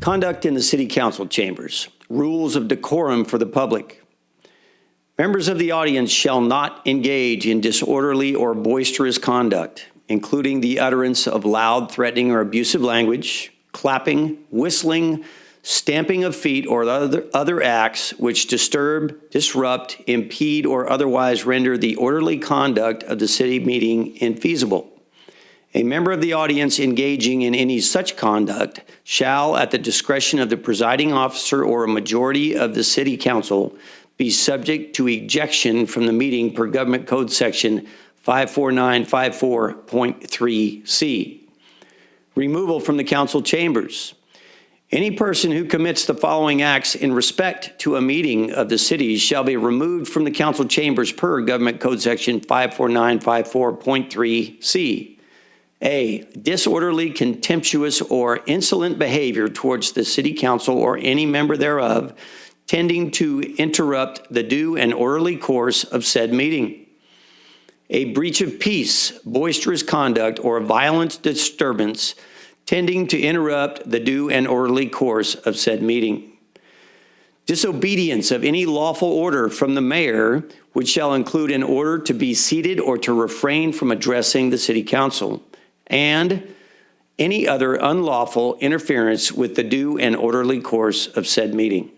Conduct in the City Council chambers. Rules of decorum for the public. Members of the audience shall not engage in disorderly or boisterous conduct, including the utterance of loud, threatening, or abusive language, clapping, whistling, stamping of feet, or other acts which disturb, disrupt, impede, or otherwise render the orderly conduct of the city meeting infeasible. A member of the audience engaging in any such conduct shall, at the discretion of the presiding officer or a majority of the city council, be subject to ejection from the meeting per Government Code Section 54954.3C. Removal from the council chambers. Any person who commits the following acts in respect to a meeting of the city shall be removed from the council chambers per Government Code Section 54954.3C. A, disorderly, contemptuous, or insolent behavior towards the city council or any member thereof, tending to interrupt the due and orderly course of said meeting. A breach of peace, boisterous conduct, or violent disturbance tending to interrupt the due and orderly course of said meeting. Disobedience of any lawful order from the mayor, which shall include an order to be seated or to refrain from addressing the city council, and any other unlawful interference with the due and orderly course of said meeting.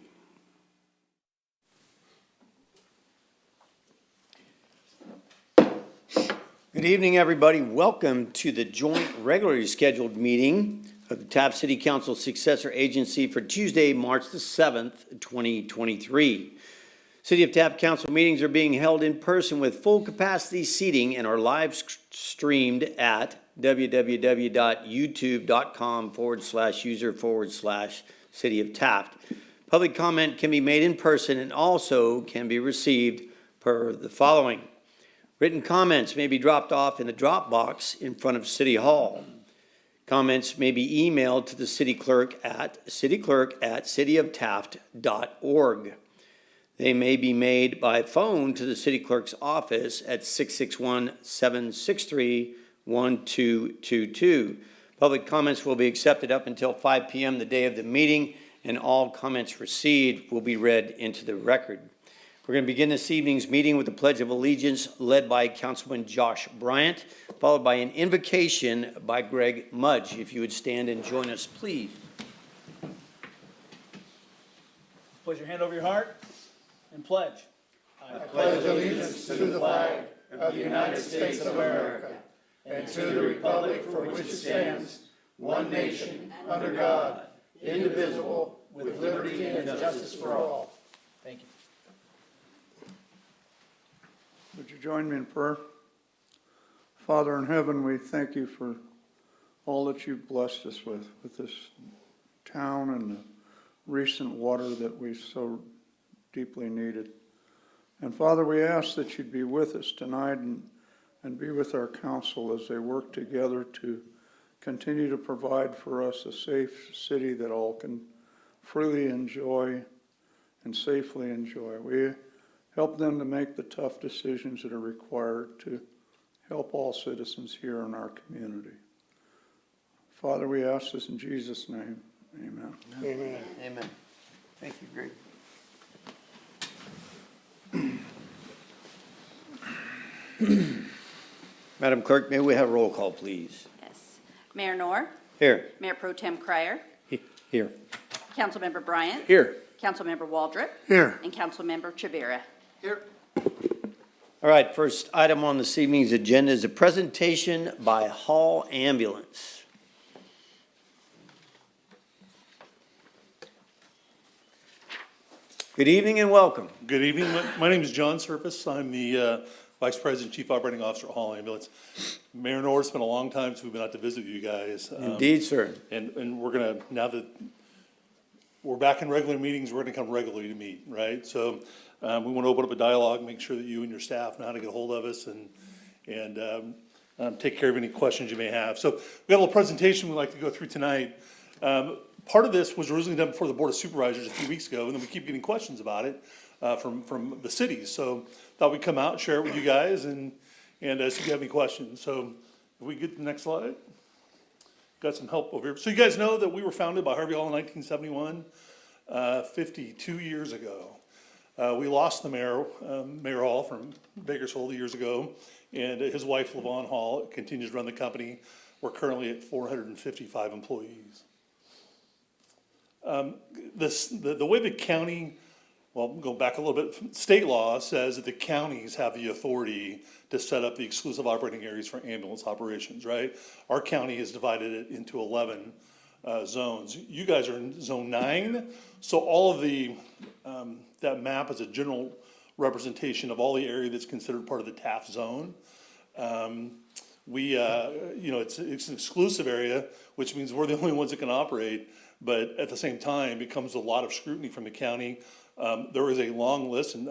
Good evening, everybody. Welcome to the joint regularly scheduled meeting of the Taft City Council Successor Agency for Tuesday, March the 7th, 2023. City of Taft Council meetings are being held in person with full capacity seating and are live streamed at www.youtube.com/user/City of Taft. Public comment can be made in person and also can be received per the following. Written comments may be dropped off in the drop box in front of City Hall. Comments may be emailed to the city clerk at cityclerk@cityoftaft.org. They may be made by phone to the city clerk's office at 661-763-1222. Public comments will be accepted up until 5 p.m. the day of the meeting, and all comments received will be read into the record. We're going to begin this evening's meeting with the Pledge of Allegiance led by Councilman Josh Bryant, followed by an invocation by Greg Mudge. If you would stand and join us, please. Put your hand over your heart and pledge. I pledge allegiance to the flag of the United States of America and to the republic for which it stands, one nation, under God, indivisible, with liberty and justice for all. Thank you. Would you join me in prayer? Father in heaven, we thank you for all that you've blessed us with this town and the recent water that we so deeply needed. And Father, we ask that you'd be with us tonight and be with our council as they work together to continue to provide for us a safe city that all can freely enjoy and safely enjoy. We help them to make the tough decisions that are required to help all citizens here in our community. Father, we ask this in Jesus' name. Amen. Amen. Amen. Thank you, Greg. Madam Clerk, may we have a roll call, please? Yes. Mayor Knorr. Here. Mayor Pro Tem Cryer. Here. Councilmember Bryant. Here. Councilmember Waldrop. Here. And Councilmember Chavira. Here. All right, first item on this evening's agenda is a presentation by Hall Ambulance. Good evening and welcome. Good evening. My name is John Surface. I'm the Vice President, Chief Operating Officer at Hall Ambulance. Mayor Knorr, it's been a long time since we've been out to visit you guys. Indeed, sir. And we're going to, now that we're back in regular meetings, we're going to come regularly to meet, right? So we want to open up a dialogue, make sure that you and your staff know how to get a hold of us and take care of any questions you may have. So we got a little presentation we'd like to go through tonight. Part of this was originally done before the Board of Supervisors a few weeks ago, and then we keep getting questions about it from the cities. So thought we'd come out and share it with you guys and see if you have any questions. So if we get to the next slide. got some help over here. So you guys know that we were founded by Harvey Hall in 1971, 52 years ago. We lost the mayor, Mayor Hall from Bakersfield years ago, and his wife, LaVon Hall, continues to run the company. We're currently at 455 employees. The way the county, well, go back a little bit, state law says that the counties have the authority to set up the exclusive operating areas for ambulance operations, right? Our county has divided it into 11 zones. You guys are in zone 9, so all of the, that map is a general representation of all the area that's considered part of the Taft zone. It's an exclusive area, which means we're the only ones that can operate, but at the same time, it comes with a lot of scrutiny from the county. There is a long list, and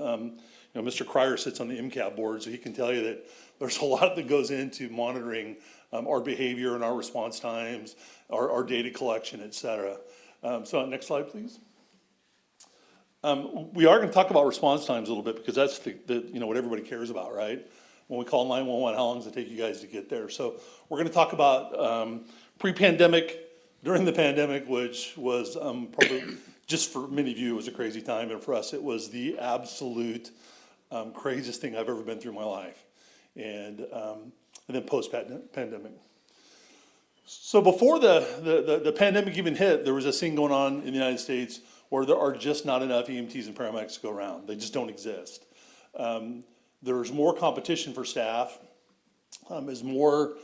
Mr. Cryer sits on the MCAP board, so he can tell you that there's a lot that goes into monitoring our behavior and our response times, our data collection, et cetera. So next slide, please. We are going to talk about response times a little bit because that's what everybody cares about, right? When we call 911, how long does it take you guys to get there? So we're going to talk about pre-pandemic, during the pandemic, which was probably, just for many of you, it was a crazy time, and for us, it was the absolute craziest thing I've ever been through in my life. And then post-pandemic. So before the pandemic even hit, there was a thing going on in the United States where there are just not enough EMTs and paramedics to go around. They just don't exist. There's more competition for staff. As more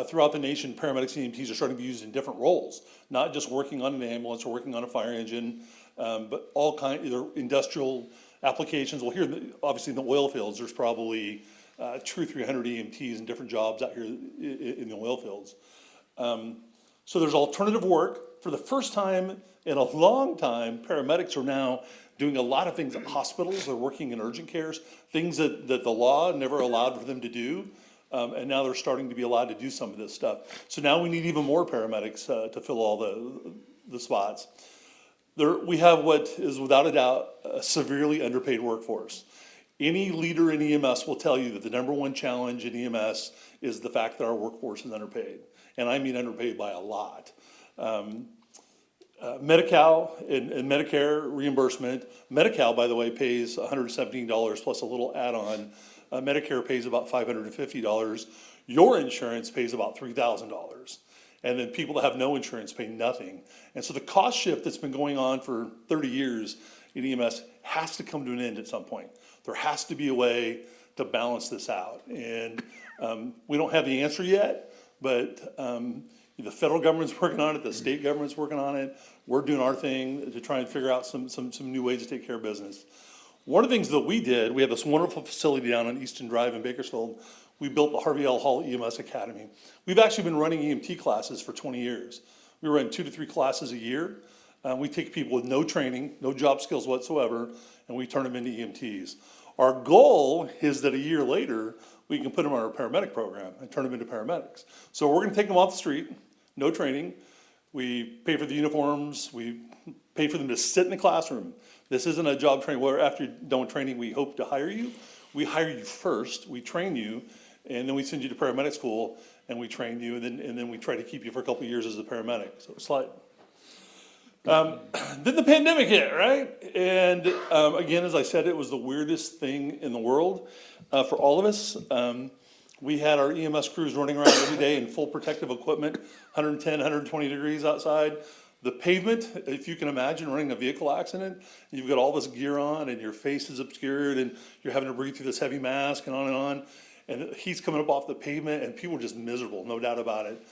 throughout the nation, paramedics and EMTs are starting to be used in different roles, not just working on an ambulance or working on a fire engine, but all kinds, either industrial applications. Well, here, obviously in the oil fields, there's probably 200 or 300 EMTs in different jobs out here in the oil fields. So there's alternative work. For the first time in a long time, paramedics are now doing a lot of things at hospitals. They're working in urgent cares, things that the law never allowed for them to do. And now they're starting to be allowed to do some of this stuff. So now we need even more paramedics to fill all the spots. We have what is without a doubt a severely underpaid workforce. Any leader in EMS will tell you that the number one challenge in EMS is the fact that our workforce is underpaid. And I mean underpaid by a lot. Medi-Cal and Medicare reimbursement. Medi-Cal, by the way, pays $117 plus a little add-on. Medicare pays about $550. Your insurance pays about $3,000. And then people that have no insurance pay nothing. And so the cost shift that's been going on for 30 years in EMS has to come to an end at some point. There has to be a way to balance this out. And we don't have the answer yet, but the federal government's working on it, the state government's working on it. We're doing our thing to try and figure out some new ways to take care of business. One of the things that we did, we have this wonderful facility down on Easton Drive in Bakersfield. We built the Harvey L. Hall EMS Academy. We've actually been running EMT classes for 20 years. We run 2 to 3 classes a year. We take people with no training, no job skills whatsoever, and we turn them into EMTs. Our goal is that a year later, we can put them on our paramedic program and turn them into paramedics. So we're gonna take them off the street, no training. We pay for the uniforms, we pay for them to sit in the classroom. This isn't a job training where after you're done with training, we hope to hire you. We hire you first, we train you, and then we send you to paramedic school and we train you, and then we try to keep you for a couple of years as a paramedic. So slide. Then the pandemic hit, right? And again, as I said, it was the weirdest thing in the world for all of us. We had our EMS crews running around every day in full protective equipment, 110, 120 degrees outside. The pavement, if you can imagine running a vehicle accident, you've got all this gear on and your face is obscured and you're having to breathe through this heavy mask and on and on. And heat's coming up off the pavement and people were just miserable, no doubt about it.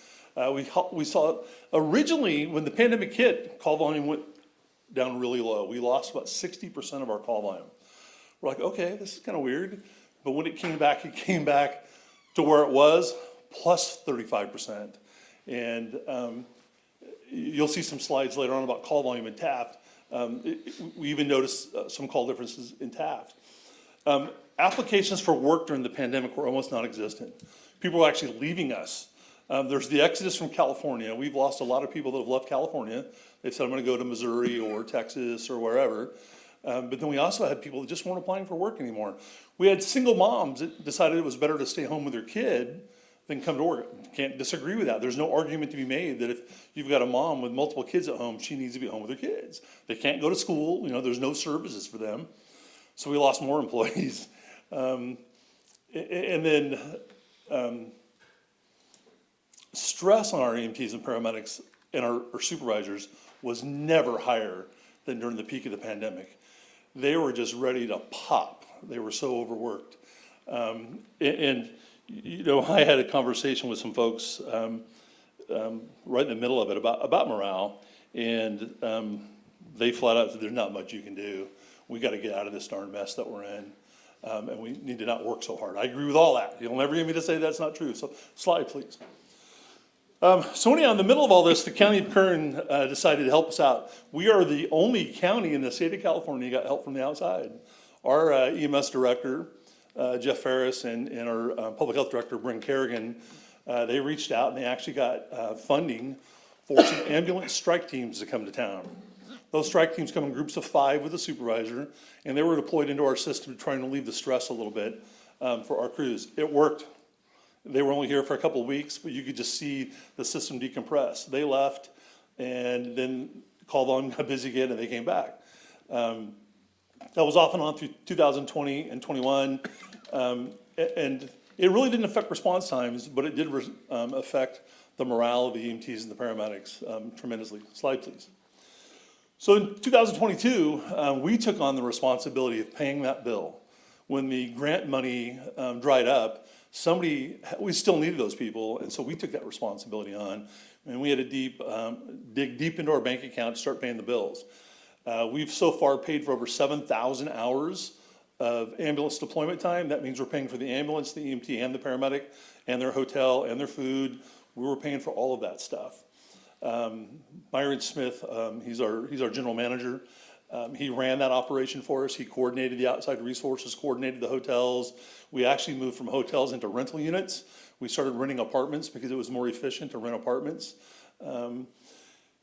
We saw, originally, when the pandemic hit, call volume went down really low. We lost about 60% of our call volume. We're like, okay, this is kind of weird. But when it came back to where it was, plus 35%. And you'll see some slides later on about call volume in Taft. We even noticed some call differences in Taft. Applications for work during the pandemic were almost non-existent. People were actually leaving us. There's the exodus from California. We've lost a lot of people that have left California. They said, I'm gonna go to Missouri or Texas or wherever. But then we also had people that just weren't applying for work anymore. We had single moms that decided it was better to stay home with their kid then come to work. Can't disagree with that. There's no argument to be made that if you've got a mom with multiple kids at home, she needs to be home with her kids. They can't go to school, there's no services for them. So we lost more employees. And then stress on our EMTs and paramedics and our supervisors was never higher than during the peak of the pandemic. They were just ready to pop. They were so overworked. I had a conversation with some folks right in the middle of it about morale, and they flat out said, there's not much you can do. We got to get out of this darn mess that we're in, and we need to not work so hard. I agree with all that. You'll never hear me to say that's not true. So slide, please. So anyhow, in the middle of all this, the county of Kern decided to help us out. We are the only county in the state of California that got help from the outside. Our EMS director, Jeff Ferris, and our public health director, Bryn Kerrigan, they reached out and they actually got funding for some ambulance strike teams to come to town. Those strike teams come in groups of 5 with a supervisor, and they were deployed into our system trying to relieve the stress a little bit for our crews. It worked. They were only here for a couple of weeks, but you could just see the system decompress. They left, and then call volume got busy again, and they came back. That was off and on through 2020 and 21, and it really didn't affect response times, but it did affect the morale of the EMTs and the paramedics tremendously. Slide, please. So in 2022, we took on the responsibility of paying that bill. When the grant money dried up, we still needed those people, and so we took that responsibility on, and we had to dig deep into our bank account to start paying the bills. We've so far paid for over 7,000 hours of ambulance deployment time. That means we're paying for the ambulance, the EMT, and the paramedic, and their hotel, and their food. We were paying for all of that stuff. Myron Smith, he's our general manager. He ran that operation for us. He coordinated the outside resources, coordinated the hotels. We actually moved from hotels into rental units. We started renting apartments because it was more efficient to rent apartments.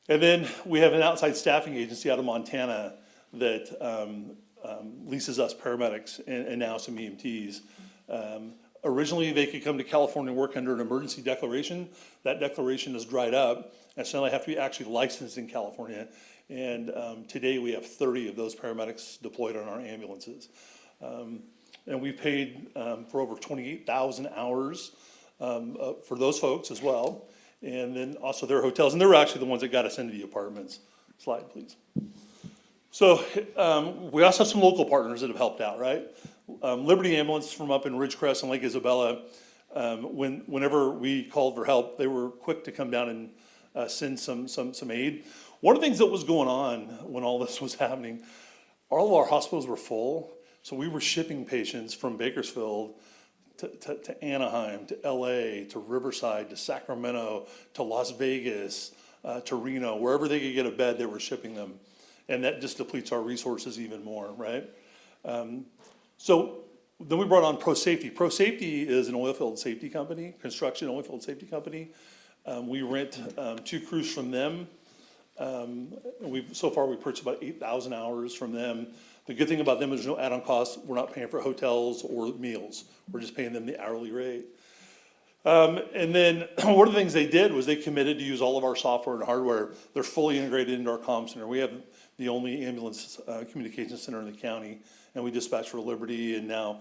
And then we have an outside staffing agency out of Montana that leases us paramedics and now some EMTs. Originally, they could come to California and work under an emergency declaration. That declaration has dried up, and so now they have to be actually licensed in California. And today we have 30 of those paramedics deployed on our ambulances. And we paid for over 28,000 hours for those folks as well. And then also their hotels, and they were actually the ones that got us into the apartments. Slide, please. So we also have some local partners that have helped out, right? Liberty Ambulance from up in Ridgecrest and Lake Isabella, whenever we called for help, they were quick to come down and send some aid. One of the things that was going on when all this was happening, all of our hospitals were full, so we were shipping patients from Bakersfield to Anaheim, to LA, to Riverside, to Sacramento, to Las Vegas, to Reno, wherever they could get a bed, they were shipping them. And that just depletes our resources even more, right? So then we brought on Pro Safety. Pro Safety is an oilfield safety company, construction oilfield safety company. We rent 2 crews from them. So far we've purchased about 8,000 hours from them. The good thing about them is there's no add-on costs. We're not paying for hotels or meals. We're just paying them the hourly rate. And then one of the things they did was they committed to use all of our software and hardware. They're fully integrated into our comm center. We have the only ambulance communication center in the county, and we dispatch for Liberty and now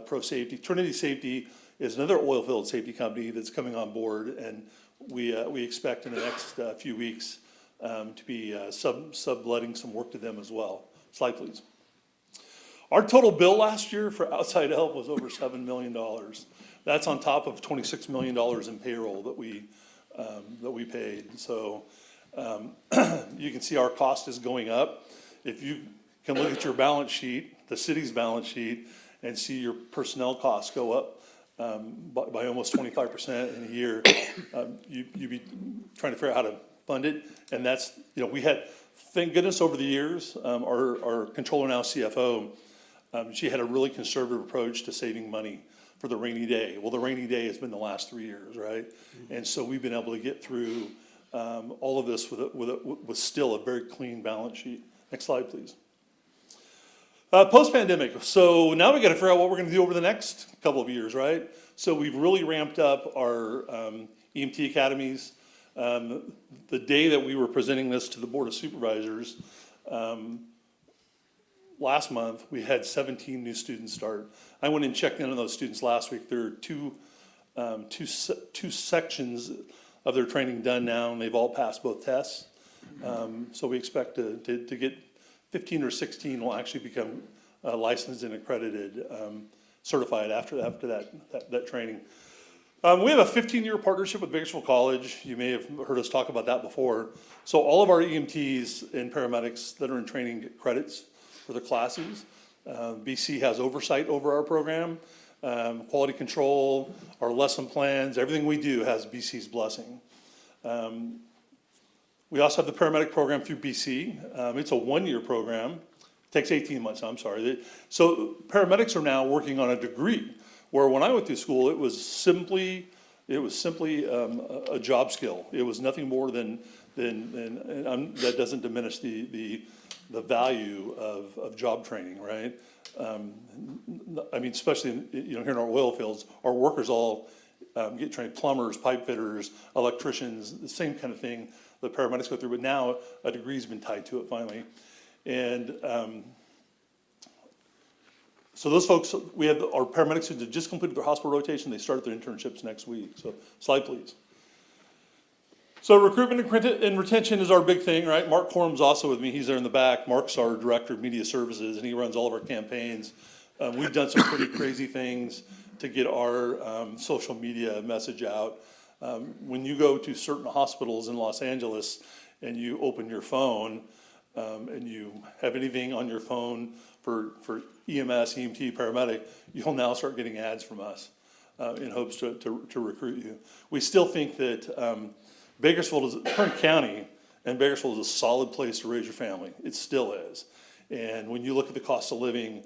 Pro Safety. Trinity Safety is another oilfield safety company that's coming on board, and we expect in the next few weeks to be subletting some work to them as well. Slide, please. Our total bill last year for outside help was over $7 million. That's on top of $26 million in payroll that we paid. So you can see our cost is going up. If you can look at your balance sheet, the city's balance sheet, and see your personnel costs go up by almost 25% in a year, you'd be trying to figure out how to fund it. And that's, we had, thank goodness over the years, our controller now CFO, she had a really conservative approach to saving money for the rainy day. Well, the rainy day has been the last 3 years, right? Mm-hmm. And so we've been able to get through all of this with still a very clean balance sheet. Next slide, please. Post-pandemic, so now we gotta figure out what we're gonna do over the next couple of years, right? So we've really ramped up our EMT academies. The day that we were presenting this to the Board of Supervisors, last month, we had 17 new students start. I went and checked in on those students last week. There are two sections of their training done now, and they've all passed both tests. So we expect to get 15 or 16 will actually become licensed and accredited, certified after that training. We have a 15-year partnership with Bakersfield College. You may have heard us talk about that before. So all of our EMTs and paramedics that are in training get credits for the classes. BC has oversight over our program, quality control, our lesson plans, everything we do has BC's blessing. We also have the paramedic program through BC. It's a 1-year program. It takes 18 months, I'm sorry. So paramedics are now working on a degree, where when I went through school, it was simply a job skill. It was nothing more than that doesn't diminish the value of job training, right? I mean, especially here in our oil fields, our workers all get trained, plumbers, pipe fitters, electricians, the same kind of thing the paramedics go through, but now a degree's been tied to it finally. And so those folks, we have our paramedics who just completed their hospital rotation, they started their internships next week. So slide please. So recruitment and retention is our big thing, right? Mark Corum's also with me, he's there in the back. Mark's our director of media services and he runs all of our campaigns. We've done some pretty crazy things to get our social media message out. When you go to certain hospitals in Los Angeles and you open your phone and you have anything on your phone for EMS, EMT, paramedic, you'll now start getting ads from us in hopes to recruit you. We still think that Bakersfield is, Kern County and Bakersfield is a solid place to raise your family. It still is. And when you look at the cost of living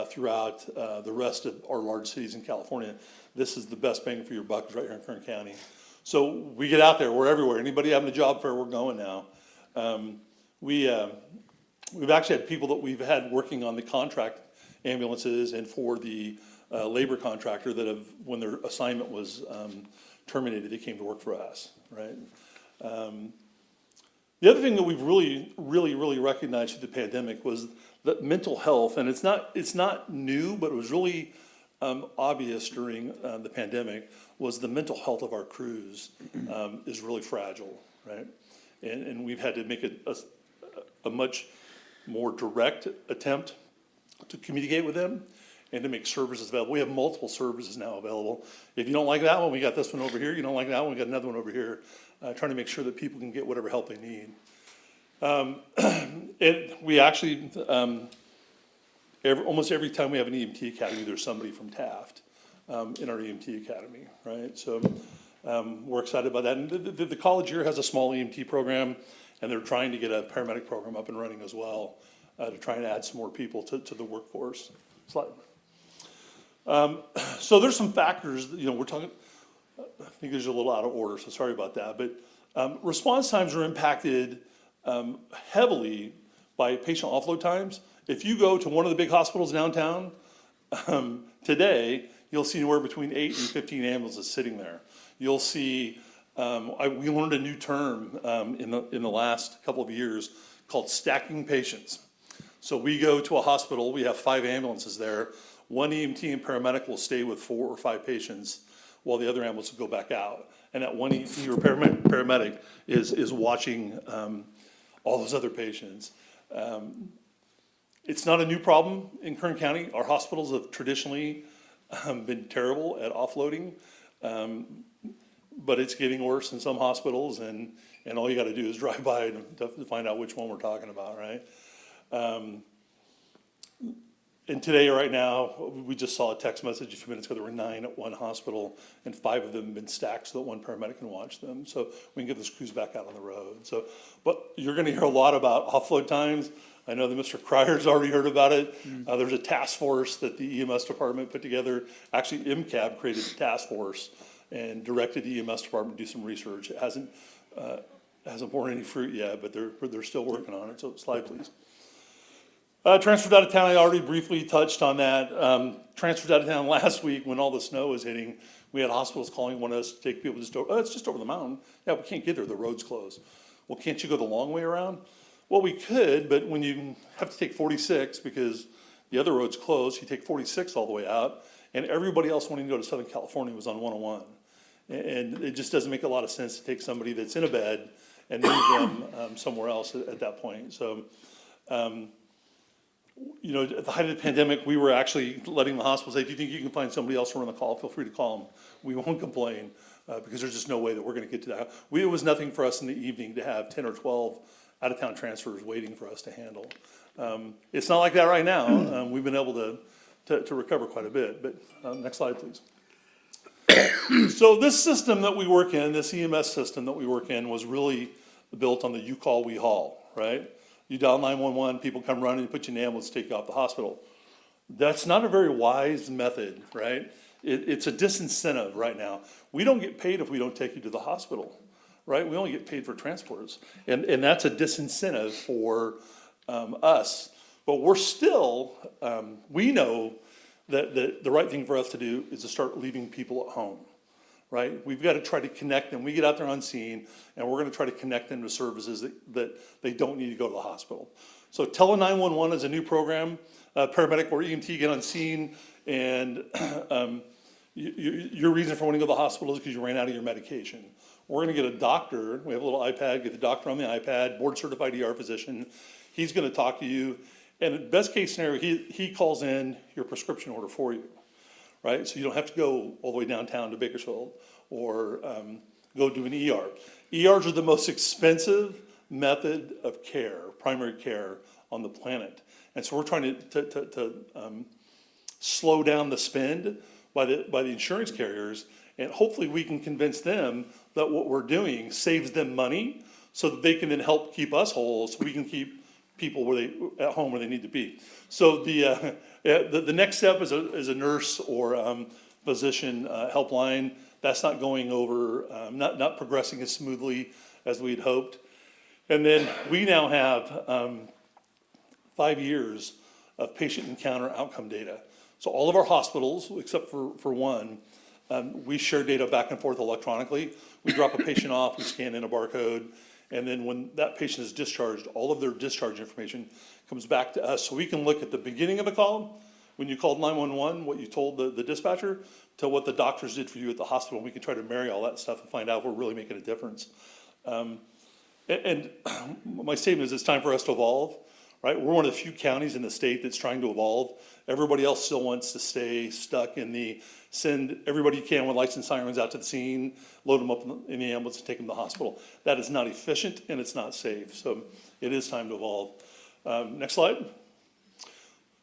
throughout the rest of our large cities in California, this is the best bang for your buck is right here in Kern County. So we get out there, we're everywhere. Anybody having a job fair, we're going now. We've actually had people that we've had working on the contract ambulances and for the labor contractor that have, when their assignment was terminated, they came to work for us, right? The other thing that we've really recognized through the pandemic was that mental health, and it's not new, but it was really obvious during the pandemic, was the mental health of our crews is really fragile, right? And we've had to make a much more direct attempt to communicate with them and to make services available. We have multiple services now available. If you don't like that one, we got this one over here. You don't like that one, we got another one over here. Trying to make sure that people can get whatever help they need. And we actually, almost every time we have an EMT academy, there's somebody from Taft in our EMT academy, right? So we're excited about that. And the college here has a small EMT program, and they're trying to get a paramedic program up and running as well to try and add some more people to the workforce. Slide. So there's some factors, we're talking, I think there's a little out of order, so sorry about that. But response times are impacted heavily by patient offload times. If you go to one of the big hospitals downtown today, you'll see anywhere between 8 and 15 ambulances sitting there. You'll see, we learned a new term in the last couple of years called stacking patients. So we go to a hospital, we have 5 ambulances there. One EMT and paramedic will stay with 4 or 5 patients while the other ambulance will go back out. And that one EMT or paramedic is watching all those other patients. It's not a new problem in Kern County. Our hospitals have traditionally been terrible at offloading, but it's getting worse in some hospitals, and all you gotta do is drive by to find out which one we're talking about, right? And today, right now, we just saw a text message a few minutes ago, there were 9 at one hospital, and 5 of them have been stacked so that one paramedic can watch them. So we can get those crews back out on the road. So, but you're gonna hear a lot about offload times. I know that Mr. Crier's already heard about it. There's a task force that the EMS department put together. Actually, MCAB created a task force and directed the EMS department to do some research. It hasn't borne any fruit yet, but they're still working on it. So slide, please. Transferred out of town, I already briefly touched on that. Transferred out of town last week when all the snow was hitting. We had hospitals calling, wanting us to take people just over, it's just over the mountain. Yeah, we can't get there, the road's closed. Well, can't you go the long way around? Well, we could, but when you have to take 46 because the other road's closed, you take 46 all the way out, and everybody else wanting to go to Southern California was on 101. And it just doesn't make a lot of sense to take somebody that's in a bed and move them somewhere else at that point. So, you know, at the height of the pandemic, we were actually letting the hospital say, if you think you can find somebody else to run the call, feel free to call them. We won't complain because there's just no way that we're gonna get to that. It was nothing for us in the evening to have 10 or 12 out-of-town transfers waiting for us to handle. It's not like that right now. We've been able to recover quite a bit, but next slide, please. So this system that we work in, this EMS system that we work in was really built on the you call, we haul, right? You dial 911, people come running, you put you in an ambulance, take you off the hospital. That's not a very wise method, right? It's a disincentive right now. We don't get paid if we don't take you to the hospital, right? We only get paid for transports. And that's a disincentive for us. But we're still, we know that the right thing for us to do is to start leaving people at home, right? We've got to try to connect them. We get out there on scene, and we're going to try to connect them to services that they don't need to go to the hospital. So Tele 911 is a new program, paramedic or EMT get on scene, and your reason for wanting to go to the hospital is because you ran out of your medication. We're going to get a doctor. We have a little iPad, get the doctor on the iPad, board certified ER physician. He's going to talk to you. And in best case scenario, he calls in your prescription order for you, right? So you don't have to go all the way downtown to Bakersfield or go to an ER. ERs are the most expensive method of care, primary care on the planet. And so we're trying to slow down the spend by the insurance carriers, and hopefully we can convince them that what we're doing saves them money so that they can then help keep us whole, so we can keep people at home where they need to be. So the next step is a nurse or physician helpline. That's not going over, not progressing as smoothly as we'd hoped. And then we now have 5 years of patient encounter outcome data. So all of our hospitals, except for one, we share data back and forth electronically. We drop a patient off, we scan in a barcode, and then when that patient is discharged, all of their discharge information comes back to us. So we can look at the beginning of the call, when you called 911, what you told the dispatcher, to what the doctors did for you at the hospital. We can try to marry all that stuff and find out if we're really making a difference. And my statement is it's time for us to evolve, right? We're one of the few counties in the state that's trying to evolve. Everybody else still wants to stay stuck in send everybody you can with lights and sirens out to the scene, load them up in the ambulance and take them to the hospital. That is not efficient and it's not safe. So it is time to evolve. Next slide.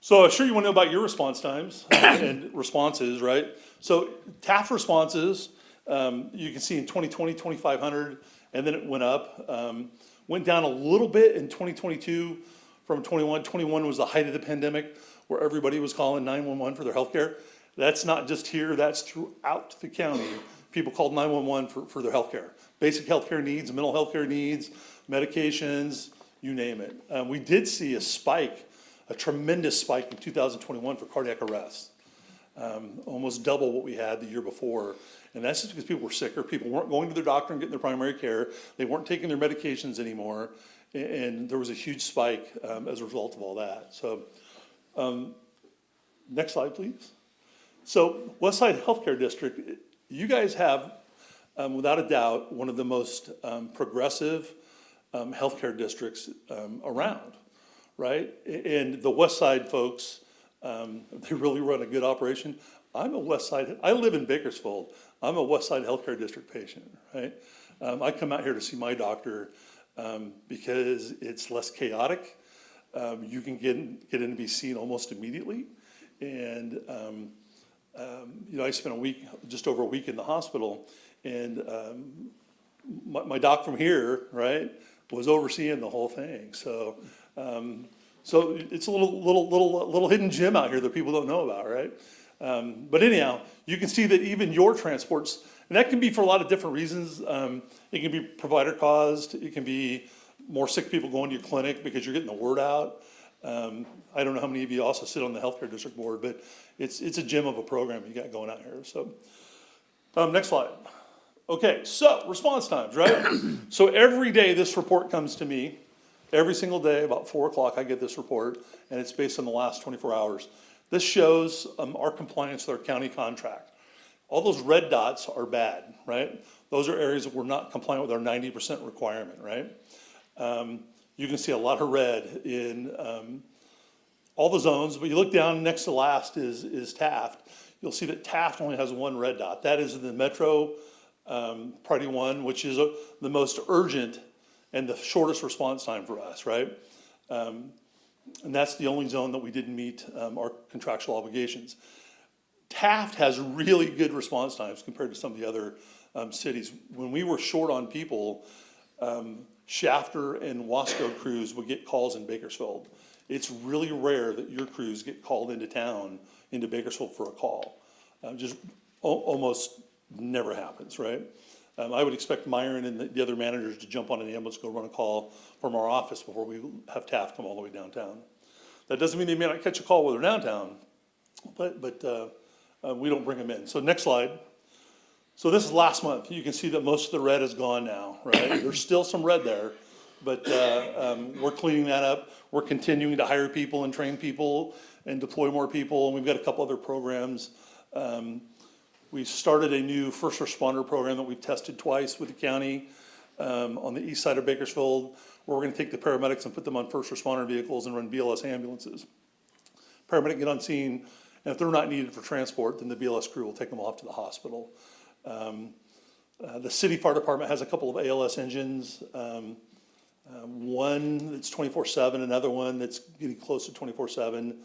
So I'm sure you want to know about your response times and responses, right? So Taft responses, you can see in 2020, 2,500, and then it went up. Went down a little bit in 2022 from 21. 21 was the height of the pandemic where everybody was calling 911 for their healthcare. That's not just here, that's throughout the county. People called 911 for their healthcare. Basic healthcare needs, mental healthcare needs, medications, you name it. We did see a spike, a tremendous spike in 2021 for cardiac arrest. Almost double what we had the year before. And that's just because people were sicker. People weren't going to their doctor and getting their primary care. They weren't taking their medications anymore. And there was a huge spike as a result of all that. So next slide, please. So Westside Healthcare District, you guys have, without a doubt, one of the most progressive healthcare districts around, right? And the Westside folks, they really run a good operation. I live in Bakersfield. I'm a Westside Healthcare District patient, right? I come out here to see my doctor because it's less chaotic. You can get in and be seen almost immediately. And you know, I spent just over a week in the hospital, and my doc from here, right, was overseeing the whole thing. So, so it's a little hidden gem out here that people don't know about, right? But anyhow, you can see that even your transports, and that can be for a lot of different reasons. It can be provider caused. It can be more sick people going to your clinic because you're getting the word out. I don't know how many of you also sit on the healthcare district board, but it's a gem of a program you got going out here, so. Next slide. Okay, so response times, right? So every day this report comes to me, every single day, about 4 o'clock, I get this report, and it's based on the last 24 hours. This shows our compliance with our county contract. All those red dots are bad, right? Those are areas that we're not compliant with our 90% requirement, right? You can see a lot of red in all the zones, but you look down, next to last is Taft. You'll see that Taft only has one red dot. That is the Metro Priority 1, which is the most urgent and the shortest response time for us, right? And that's the only zone that we didn't meet our contractual obligations. Taft has really good response times compared to some of the other cities. When we were short on people, Shafter and Wasco crews would get calls in Bakersfield. It's really rare that your crews get called into town, into Bakersfield for a call. Just almost never happens, right? I would expect Myron and the other managers to jump on an ambulance, go run a call from our office before we have Taft come all the way downtown. That doesn't mean they may not catch a call while they're downtown, but we don't bring them in. So next slide. So this is last month. You can see that most of the red is gone now, right? There's still some red there, but we're cleaning that up. We're continuing to hire people and train people and deploy more people, and we've got a couple other programs. We started a new first responder program that we've tested twice with the county on the east side of Bakersfield, where we're gonna take the paramedics and put them on first responder vehicles and run BLS ambulances. Paramedic get on scene, and if they're not needed for transport, then the BLS crew will take them off to the hospital. The city fire department has a couple of ALS engines. One that's 24/7, another one that's getting close to 24/7.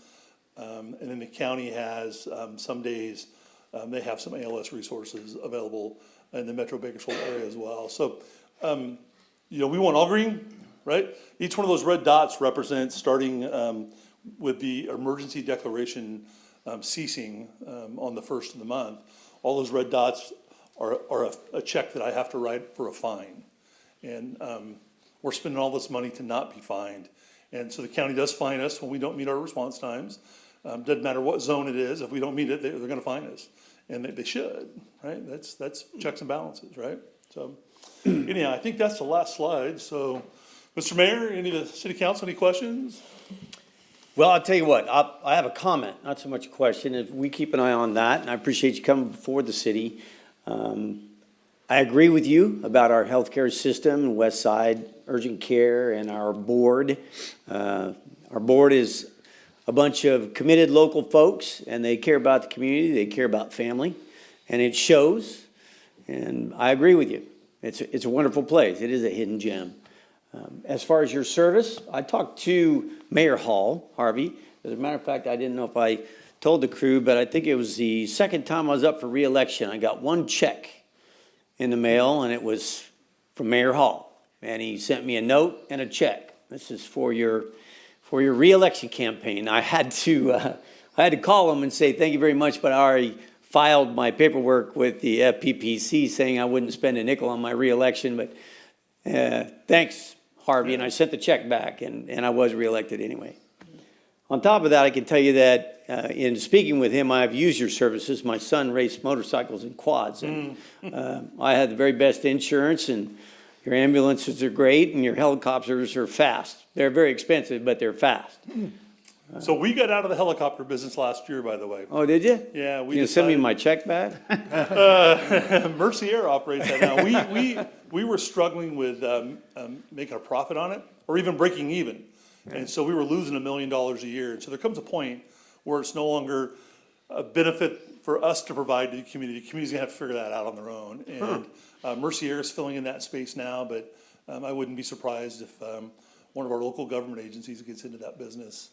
And then the county has, some days, they have some ALS resources available in the Metro Bakersfield area as well. So, we want all green, right? Each one of those red dots represents starting with the emergency declaration ceasing on the first of the month. All those red dots are a check that I have to write for a fine. And we're spending all this money to not be fined. And so the county does fine us when we don't meet our response times. Doesn't matter what zone it is, if we don't meet it, they're gonna fine us. And they should, right? That's checks and balances, right? So anyhow, I think that's the last slide. So, Mr. Mayor, any of the city council, any questions? Well, I'll tell you what, I have a comment, not so much a question. If we keep an eye on that, and I appreciate you coming before the city. I agree with you about our healthcare system, West Side Urgent Care, and our board. Our board is a bunch of committed local folks, and they care about the community, they care about family, and it shows. And I agree with you. It's a wonderful place. It is a hidden gem. As far as your service, I talked to Mayor Hall, Harvey. As a matter of fact, I didn't know if I told the crew, but I think it was the second time I was up for re-election. I got one check in the mail, and it was from Mayor Hall. And he sent me a note and a check. This is for your re-election campaign. I had to call him and say, thank you very much, but I already filed my paperwork with the FPPC saying I wouldn't spend a nickel on my re-election, but thanks, Harvey, and I sent the check back, and I was reelected anyway. On top of that, I can tell you that in speaking with him, I've used your services. My son raced motorcycles and quads, and I had the very best insurance, and your ambulances are great, and your helicopters are fast. They're very expensive, but they're fast. So we got out of the helicopter business last year, by the way. Oh, did you? Yeah, we You send me decided- my check back? Mercy Air operates that now. We were struggling with making a profit on it, or even breaking even. And so we were losing $1 million a year. And so there comes a point where it's no longer a benefit for us to provide to the community. The community's gonna have to figure that out on their own. And Mercy Air is filling in that space now, but I wouldn't be surprised if one of our local government agencies gets into that business.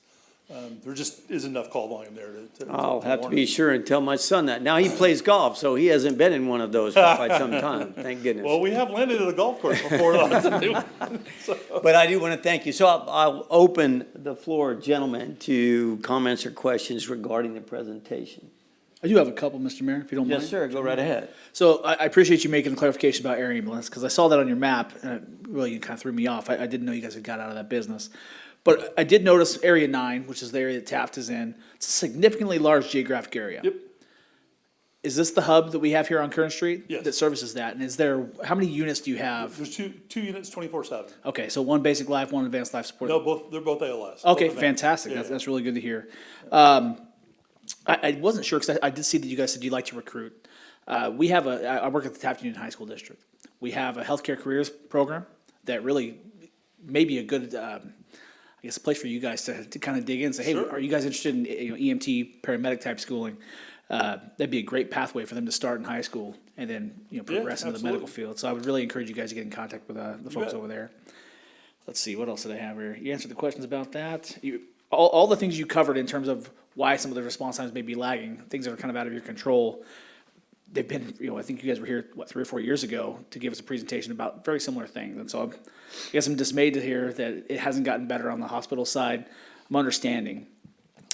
There just isn't enough call volume there to I'll have to warrant be it. sure and tell my son that. Now, he plays golf, so he hasn't been in one of those for quite some time, thank goodness. Well, we have landed at a golf course before. But I do want to thank you. So I'll open the floor, gentlemen, to comments or questions regarding the presentation. I do have a couple, Mr. Mayor, if you don't mind. Yes, sir, go right ahead. So I appreciate you making the clarification about air ambulance, because I saw that on your map, and it really kind of threw me off. I didn't know you guys had got out of that business. But I did notice Area 9, which is the area that Taft is in, it's a significantly large geographic area. Yep. Is this the hub that we have here on Current Street? Yes. That services that? And is there, how many units do you have? There's two units, 24/7. Okay, so one basic life, one advanced life support. No, they're both ALS. Okay, both of them. fantastic. Yeah, That's really good to hear. I wasn't sure, because I did see that you guys said you'd like to recruit. I work at the Taft Union High School District. We have a healthcare careers program that really may be a good, I guess, a place for you guys to kind of dig in and say, hey, Sure. are you guys interested in, EMT, paramedic type schooling? That'd be a great pathway for them to start in high school and then, progress into the medical absolutely. field. So I would really encourage you guys to get in contact with the folks bet. over there. Let's see, what else did I have here? You answered the questions about that. All the things you covered in terms of why some of the response times may be lagging, things that are kind of out of your control. They've been, I think you guys were here, 3 or 4 years ago to give us a presentation about very similar things. And so I guess I'm dismayed to hear that it hasn't gotten better on the hospital side. I'm understanding.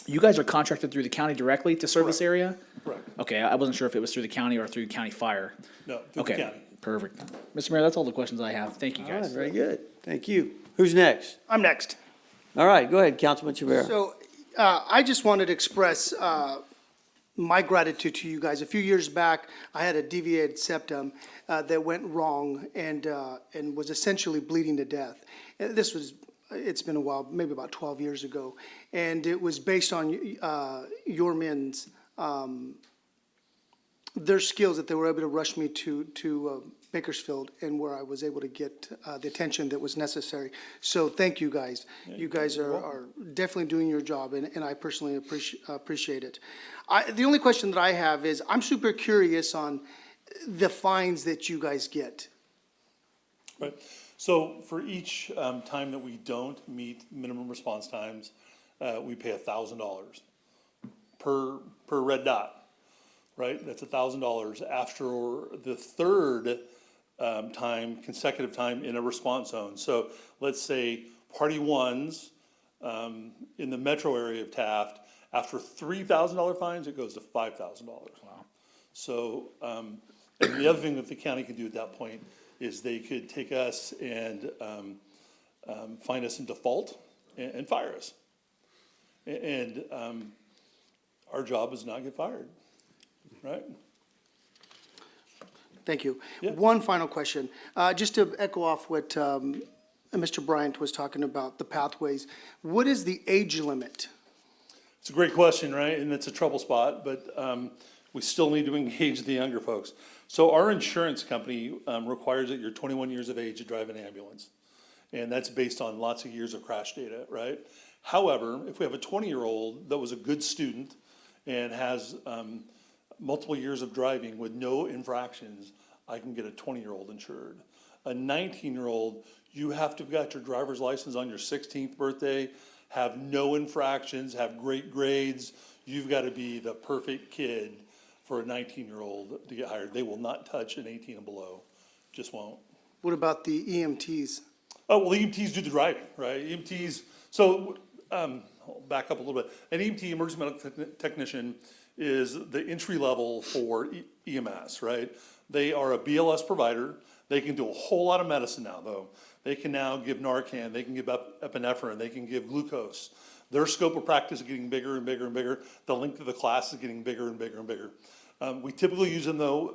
You guys are contracted through the county directly to serve this area? Correct. Okay, I wasn't sure if it was through the county or through county fire. No, through the Okay, county. perfect. Mr. Mayor, that's all the questions I have. Thank you, All right, guys. very good. Thank you. Who's next? I'm next. All right, go ahead, Councilman Chavera. So I just wanted to express my gratitude to you guys. A few years back, I had a deviated septum that went wrong and was essentially bleeding to death. It's been a while, maybe about 12 years ago. And it was based on your men's, their skills that they were able to rush me to Bakersfield, and where I was able to get the attention that was necessary. So thank you, guys. You guys are definitely doing your job, and I personally appreciate it. The only question that I have is, I'm super curious on the fines that you guys get. Right. So for each time that we don't meet minimum response times, we pay $1,000 per red dot, right? That's $1,000 after the third consecutive time in a response zone. So let's say party ones in the metro area of Taft, after $3,000 fines, it goes to $5,000. Wow. So, and the other thing that the county can do at that point is they could take us and find us in default and fire us. And our job is not get fired, right? Thank you. Yeah. One final question, just to echo off what Mr. Bryant was talking about, the pathways. What is the age limit? It's a great question, right? And it's a trouble spot, but we still need to engage the younger folks. So our insurance company requires that you're 21 years of age to drive an ambulance. And that's based on lots of years of crash data, right? However, if we have a 20-year-old that was a good student and has multiple years of driving with no infractions, I can get a 20-year-old insured. A 19-year-old, you have to have got your driver's license on your 16th birthday, have no infractions, have great grades. You've got to be the perfect kid for a 19-year-old to get hired. They will not touch an 18 and below, just won't. What about the EMTs? Oh, well, EMTs do the driving, right? EMTs, so, I'll back up a little bit. An EMT, emergency medical technician, is the entry level for EMS, right? They are a BLS provider. They can do a whole lot of medicine now, though. They can now give Narcan, they can give epinephrine, they can give glucose. Their scope of practice is getting bigger and bigger and bigger. The length of the class is getting bigger and bigger and bigger. We typically use them, though,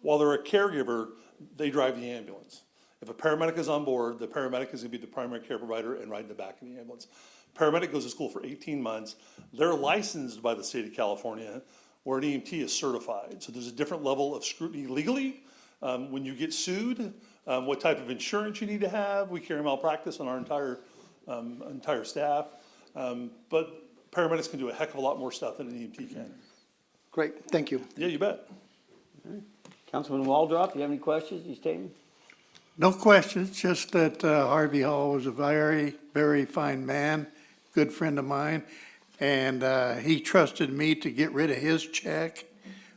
while they're a caregiver, they drive the ambulance. If a paramedic is on board, the paramedic is gonna be the primary care provider and ride in the back of the ambulance. Paramedic goes to school for 18 months. They're licensed by the state of California, where an EMT is certified. So there's a different level of scrutiny legally. When you get sued, what type of insurance you need to have. We carry malpractice on our entire staff. But paramedics can do a heck of a lot more stuff than an EMT can. Great, thank you. Yeah, you bet. Councilman Waldrop, you have any questions, you statement? No questions, just that Harvey Hall was a very, very fine man, good friend of mine, and he trusted me to get rid of his check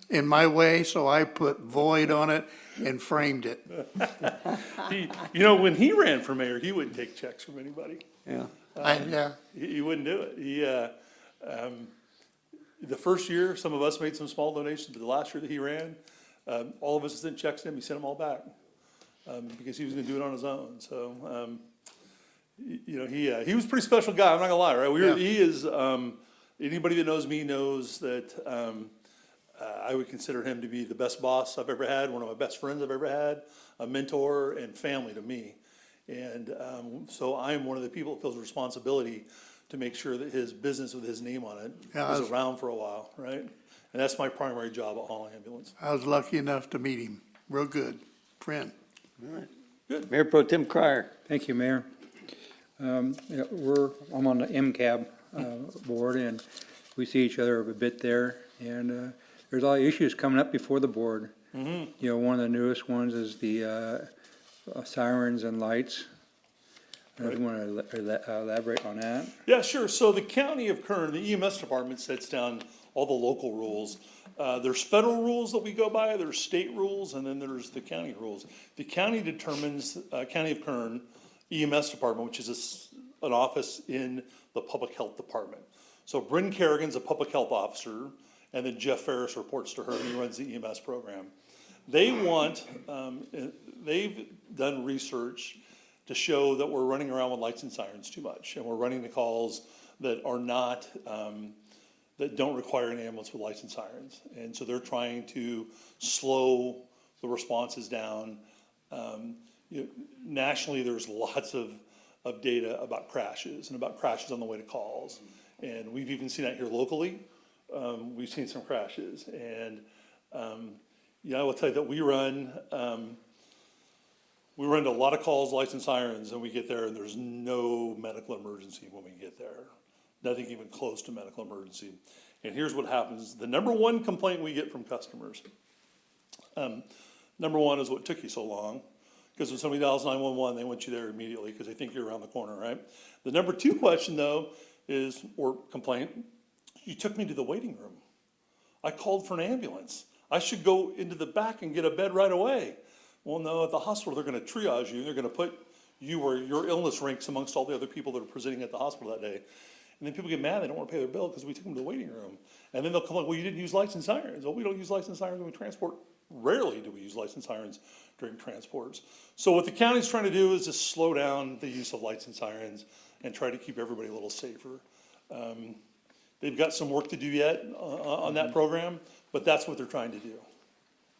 in my way, so I put void on it and framed it. When he ran for mayor, he wouldn't take checks from anybody. Yeah. Yeah. He wouldn't do it. The first year, some of us made some small donations, but the last year that he ran, all of us sent checks to him, he sent them all back. Because he was gonna do it on his own, so, he was a pretty special guy, I'm not gonna lie, right? Yeah. He is, anybody that knows me knows that, I would consider him to be the best boss I've ever had, one of my best friends I've ever had, a mentor and family to me. And, so I am one of the people that feels responsibility to make sure that his business with his name on it Yeah, is around for a while, right? And that's my primary job at Hall Ambulance. I was lucky enough to meet him. Real good. Friend. Mayor Pro Tem Cryer. Thank you, Mayor. Yeah, I'm on the MCAB board, and we see each other a bit there, and there's a lot of issues coming up before the board. You know, one of the newest ones is the sirens and lights. I Right. want to elaborate on that. Yeah, sure. So the county of Kern, the EMS department sets down all the local rules. There's federal rules that we go by, there's state rules, and then there's the county rules. The county determines, County of Kern EMS department, which is an office in the public health department. So Bryn Kerrigan's a public health officer, and then Jeff Ferris reports to her, and he runs the EMS program. They want, they've done research to show that we're running around with lights and sirens too much, and we're running the calls that are not, that don't require an ambulance with lights and sirens. And so they're trying to slow the responses down. Nationally, there's lots of data about crashes and about crashes on the way to calls. And we've even seen that here locally. We've seen some crashes. And, I will tell you that we run to a lot of calls, lights and sirens, and we get there and there's no medical emergency when we get there. Nothing even close to medical emergency. And here's what happens. The number one complaint we get from customers, number one is what took you so long. Because when somebody dials 911, they want you there immediately because they think you're around the corner, right? The number two question though is, or complaint, you took me to the waiting room. I called for an ambulance. I should go into the back and get a bed right away. Well, no, at the hospital, they're gonna triage you. They're gonna put you where your illness ranks amongst all the other people that are presenting at the hospital that day. And then people get mad, they don't wanna pay their bill because we took them to the waiting room. And then they'll come like, well, you didn't use lights and sirens. Well, we don't use lights and sirens when we transport. Rarely do we use lights and sirens during transports. So what the county's trying to do is just slow down the use of lights and sirens and try to keep everybody a little safer. They've got some work to do yet on that program, but that's what they're trying to do.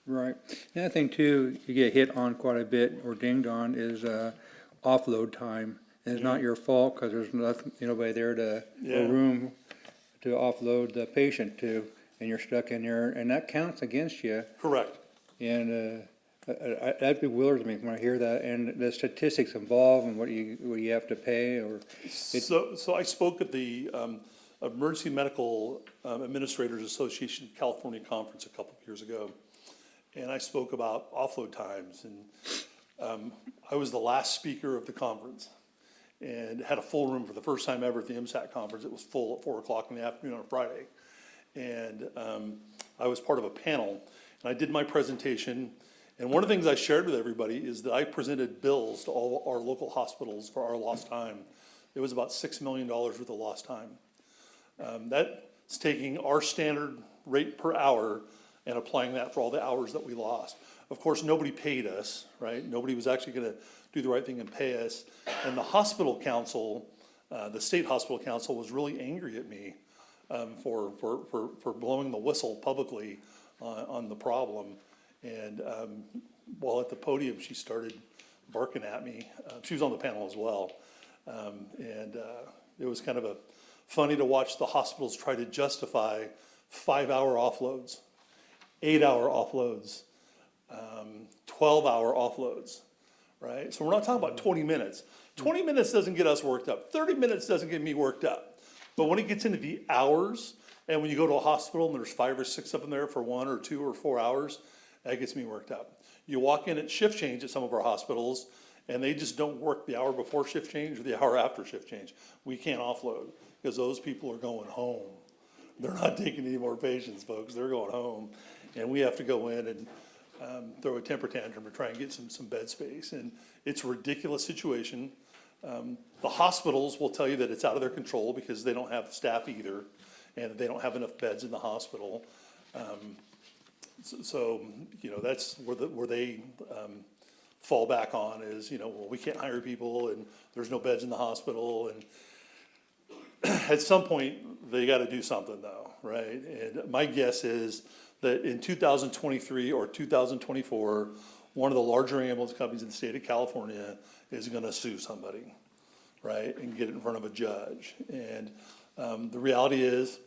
Right. The other thing too, you get hit on quite a bit or dinged on is offload time. And it's not your fault because there's nobody there to, Yeah. or room to offload the patient to, and you're stuck in there, and that counts against you. Correct. And that bewilders me when I hear that, and the statistics involved and what you have to pay, or So I spoke at the Emergency Medical Administrators Association California Conference a couple of years ago. And I spoke about offload times, and I was the last speaker of the conference. And had a full room for the first time ever at the MSAC conference. It was full at 4:00 in the afternoon on a Friday. And I was part of a panel, and I did my presentation. And one of the things I shared with everybody is that I presented bills to all our local hospitals for our lost time. It was about $6 million worth of lost time. That's taking our standard rate per hour and applying that for all the hours that we lost. Of course, nobody paid us, right? Nobody was actually gonna do the right thing and pay us. And the hospital council, the state hospital council was really angry at me for blowing the whistle publicly on the problem. And while at the podium, she started barking at me. She was on the panel as well. And it was kind of funny to watch the hospitals try to justify 5-hour offloads, 8-hour offloads, 12-hour offloads, right? So we're not talking about 20 minutes. 20 minutes doesn't get us worked up. 30 minutes doesn't get me worked up. But when it gets into the hours, and when you go to a hospital and there's 5 or 6 of them there for 1 or 2 or 4 hours, that gets me worked up. You walk in at shift change at some of our hospitals, and they just don't work the hour before shift change or the hour after shift change. We can't offload, because those people are going home. They're not taking any more patients, folks, they're going home. And we have to go in and throw a temper tantrum to try and get some bed space. And it's a ridiculous situation. The hospitals will tell you that it's out of their control because they don't have staff either, and they don't have enough beds in the hospital. So that's where they fall back on is, well, we can't hire people and there's no beds in the hospital. And at some point, they got to do something though, right? And my guess is that in 2023 or 2024, one of the larger ambulance companies in the state of California is going to sue somebody, right? And get it in front of a judge. And the reality is,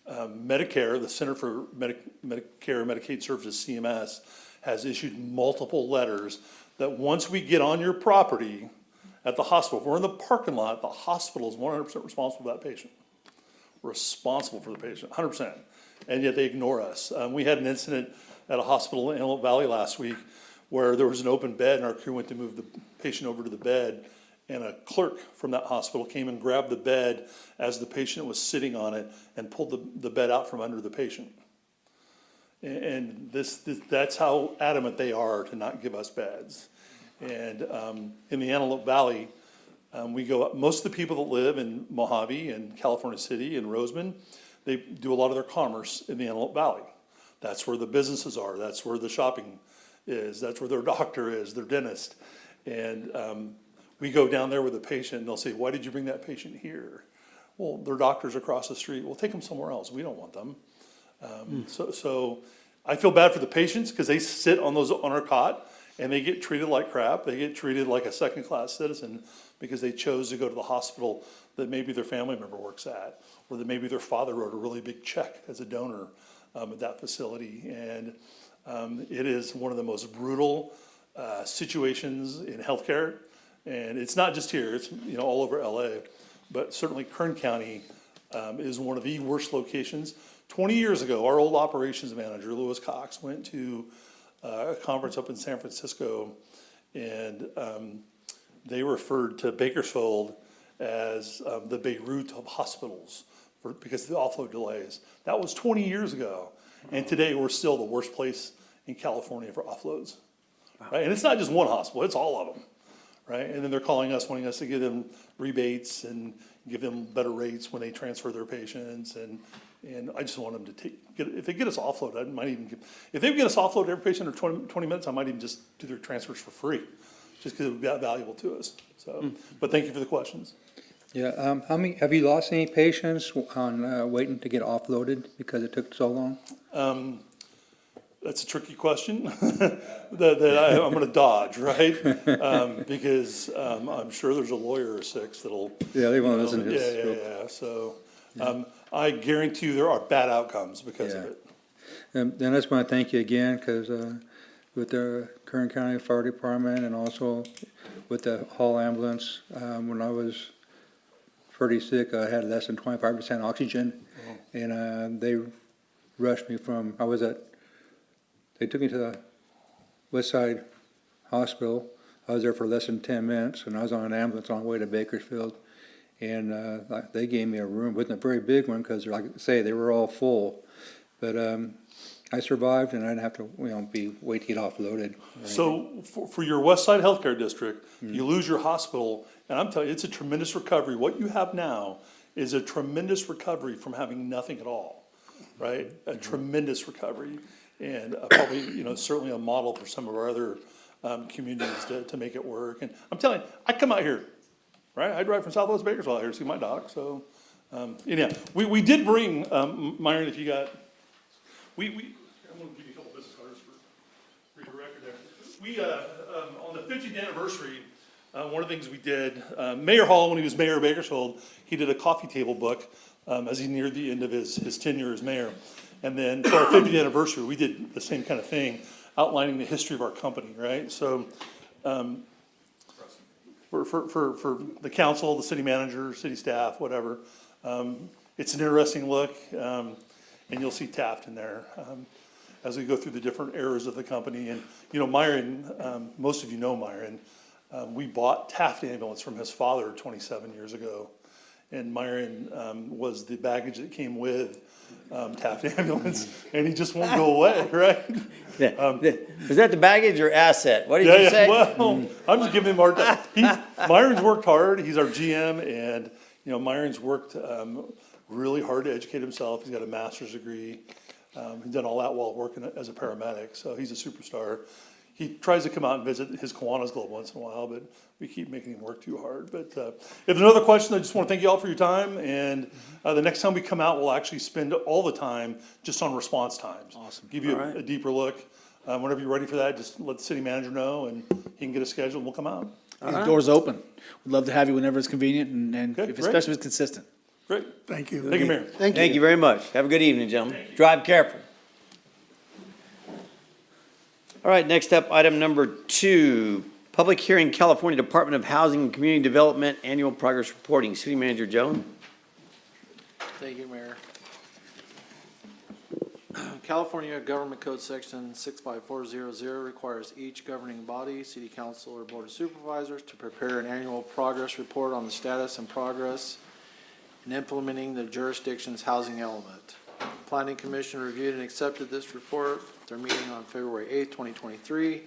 Medicare, the Center for Medicare and Medicaid Services, CMS, has issued multiple letters that once we get on your property at the hospital, if we're in the parking lot, the hospital is 100% responsible for that patient. We're responsible for the patient, 100%. And yet they ignore us. We had an incident at a hospital in Antelope Valley last week where there was an open bed and our crew went to move the patient over to the bed, and a clerk from that hospital came and grabbed the bed as the patient was sitting on it and pulled the bed out from under the patient. And that's how adamant they are to not give us beds. And in the Antelope Valley, most of the people that live in Mojave and California City and Roseman, they do a lot of their commerce in the Antelope Valley. That's where the businesses are. That's where the shopping is. That's where their doctor is, their dentist. And we go down there with a patient and they'll say, why did you bring that patient here? Well, their doctor's across the street. Well, take them somewhere else. We don't want them. So I feel bad for the patients because they sit on our cot and they get treated like crap. They get treated like a second-class citizen because they chose to go to the hospital that maybe their family member works at, or that maybe their father wrote a really big check as a donor at that facility. And it is one of the most brutal situations in healthcare. And it's not just here, it's all over LA, but certainly Kern County is one of the worst locations. 20 years ago, our old operations manager, Lewis Cox, went to a conference up in San Francisco, and they referred to Bakersfield as the Beirut of hospitals because of the offload delays. That was 20 years ago, and today we're still the worst place in California for offloads. Right? And it's not just one hospital, it's all of them. Right? And then they're calling us, wanting us to give them rebates and give them better rates when they transfer their patients. And I just want them to if they get us offload, I might even if they get us offload every patient in 20 minutes, I might even just do their transfers for free, just because it would be that valuable to us. So, but thank you for the questions. Yeah, have you lost any patients on waiting to get offloaded because it took so long? That's a tricky question that I'm going to dodge, right? Because I'm sure there's a lawyer or six that'll. Yeah, they won't listen to this. Yeah. So I guarantee you there are bad outcomes because of it. And I just want to thank you again because with the Kern County Fire Department and also with the Hall ambulance, when I was pretty sick, I had less than 25% oxygen, and they rushed me they took me to the West Side Hospital. I was there for less than 10 minutes, and I was on an ambulance on the way to Bakersfield. And they gave me a room. It wasn't a very big one because, like I say, they were all full. But I survived, and I didn't have to wait to get offloaded. So for your West Side Healthcare District, you lose your hospital, and I'm telling you, it's a tremendous recovery. What you have now is a tremendous recovery from having nothing at all, right? A tremendous recovery. And probably, certainly a model for some of our other communities to make it work. And I'm telling you, I come out here, right? I drive from Southwest Bakersfield out here to see my doc. So, we did bring, Myron, if you got, I'm going to give you a couple business cards for your record there. On the 50th anniversary, one of the things we did, Mayor Hall, when he was mayor of Bakersfield, he did a coffee table book as he neared the end of his tenure as mayor. And then for our 50th anniversary, we did the same kind of thing, outlining the history of our company, right? So for the council, the city manager, city staff, whatever, it's an interesting look, and you'll see Taft in there as we go through the different eras of the company. And, Myron, most of you know Myron, we bought Taft Ambulance from his father 27 years ago. And Myron was the baggage that came with Taft Ambulance, and he just won't go away, right? Is that the baggage or asset? What did you say? Well, I'm just giving him our time. Myron's worked hard. He's our GM, and Myron's worked really hard to educate himself. He's got a master's degree. He's done all that while working as a paramedic, so he's a superstar. he tries to come out and visit his Kiwanis Club once in a while, but we keep making him work too hard. But if there's no other questions, I just want to thank you all for your time. And the next time we come out, we'll actually spend all the time just on response times. Awesome. Give you All right. a deeper look. Whenever you're ready for that, just let the city manager know, and he can get a schedule, and we'll come out. The door's open. We'd love to have you whenever it's convenient and Okay, if, great. especially if it's consistent. Great. Thank you. Thank you, Mayor. Thank you very much. Have a good evening, gentlemen. Drive careful. All right, next up, item number 2, public hearing, California Department of Housing and Community Development Annual Progress Reporting. City Manager Jones. Thank you, Mayor. California Government Code Section 65400 requires each governing body, city council, or board of supervisors to prepare an annual progress report on the status and progress in implementing the jurisdiction's housing element. Planning Commission reviewed and accepted this report at their meeting on February 8th, 2023.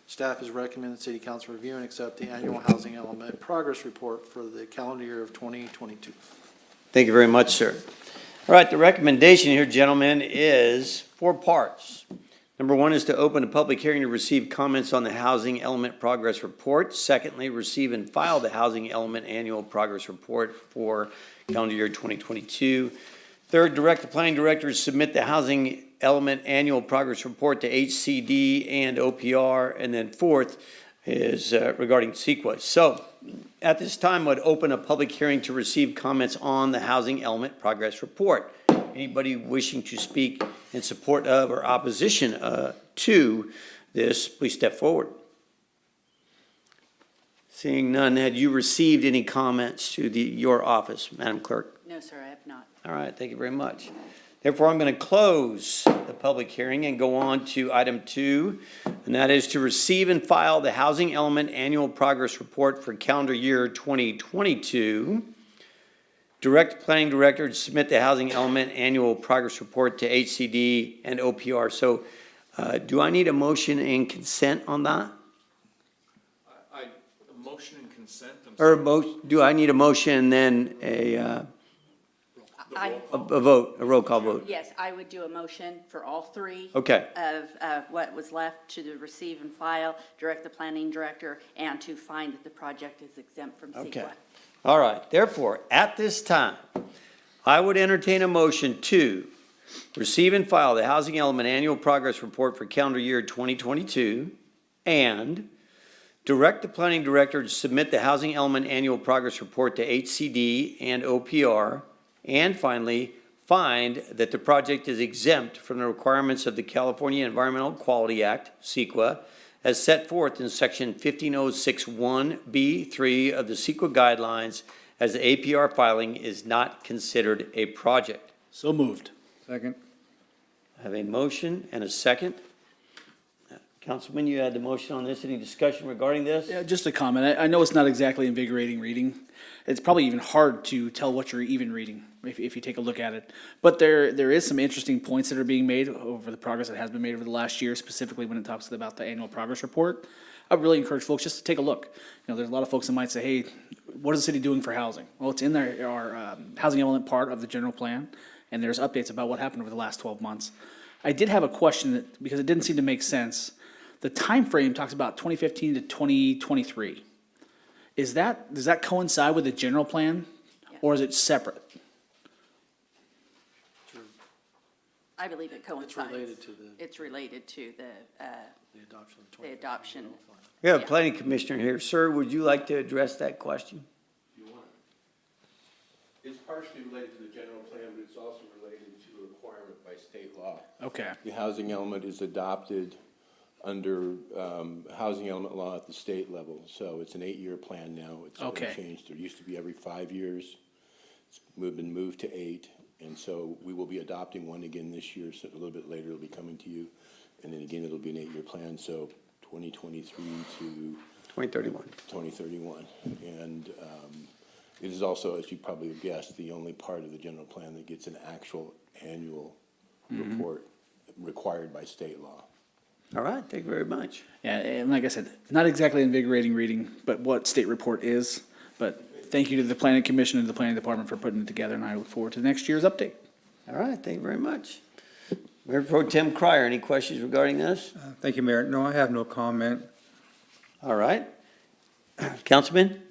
Staff has recommended city council review and accept the annual housing element progress report for the calendar year of 2022. Thank you very much, sir. All right, the recommendation here, gentlemen, is 4 parts. Number 1 is to open a public hearing to receive comments on the Housing Element Progress Report. Secondly, receive and file the Housing Element Annual Progress Report for calendar year 2022. Third, direct the planning director to submit the Housing Element Annual Progress Report to HCD and OPR. And then fourth is regarding CEQA. So at this time, I'd open a public hearing to receive comments on the Housing Element Progress Report. Anybody wishing to speak in support of or opposition to this, please step forward. Seeing none, had you received any comments to your office, Madam Clerk? No, sir, I have not. All right, thank you very much. Therefore, I'm going to close the public hearing and go on to item 2, and that is to receive and file the Housing Element Annual Progress Report for calendar year 2022. Direct the planning director to submit the Housing Element Annual Progress Report to HCD and OPR. So do I need a motion and consent on that? A motion and consent. Or do I need a motion and then a vote, a roll call vote? Yes, I would do a motion for all 3. Okay. Of what was left to receive and file, direct the planning director, and to find that the project is exempt from CEQA. Okay. All right. Therefore, at this time, I would entertain a motion to receive and file the Housing Element Annual Progress Report for calendar year 2022 and direct the planning director to submit the Housing Element Annual Progress Report to HCD and OPR. And finally, find that the project is exempt from the requirements of the California Environmental Quality Act, CEQA, as set forth in section 15061B3 of the CEQA guidelines, as the APR filing is not considered a project. So moved. Second. I have a motion and a second. Councilman, you had the motion on this. Any discussion regarding this? Yeah, just a comment. I know it's not exactly invigorating reading. It's probably even hard to tell what you're even reading if you take a look at it. But there is some interesting points that are being made over the progress that has been made over the last year, specifically when it talks about the annual progress report. I really encourage folks just to take a look. There's a lot of folks that might say, hey, what is the city doing for housing? Well, it's in our housing element part of the general plan, and there's updates about what happened over the last 12 months. I did have a question because it didn't seem to make sense. The time frame talks about 2015 to 2023. Does that coincide with the general plan, or is it separate? I believe it coincides. It's related to It's related to the the adoption of the adoption. We have a planning commissioner here. Sir, would you like to address that question? It's partially related to the general plan, but it's also related to a requirement by state law. Okay. The housing element is adopted under housing element law at the state level, so it's an 8-year plan now. It's Okay. changed. There used to be every 5 years. It's been moved to 8, and so we will be adopting one again this year. So a little bit later, it'll be coming to you, and then again, it'll be an 8-year plan. So 2023 to 2031. 2031, and it is also, as you probably have guessed, the only part of the general plan that gets an actual annual report required by state law. All right, thank you very much. Yeah, and like I said, not exactly invigorating reading, but what state report is. But thank you to the planning commission and the planning department for putting it together, and I look forward to next year's update. All right, thank you very much. Mayor Pro Tem Cryer, any questions regarding this? Thank you, Mayor. No, I have no comment. All right. Councilman,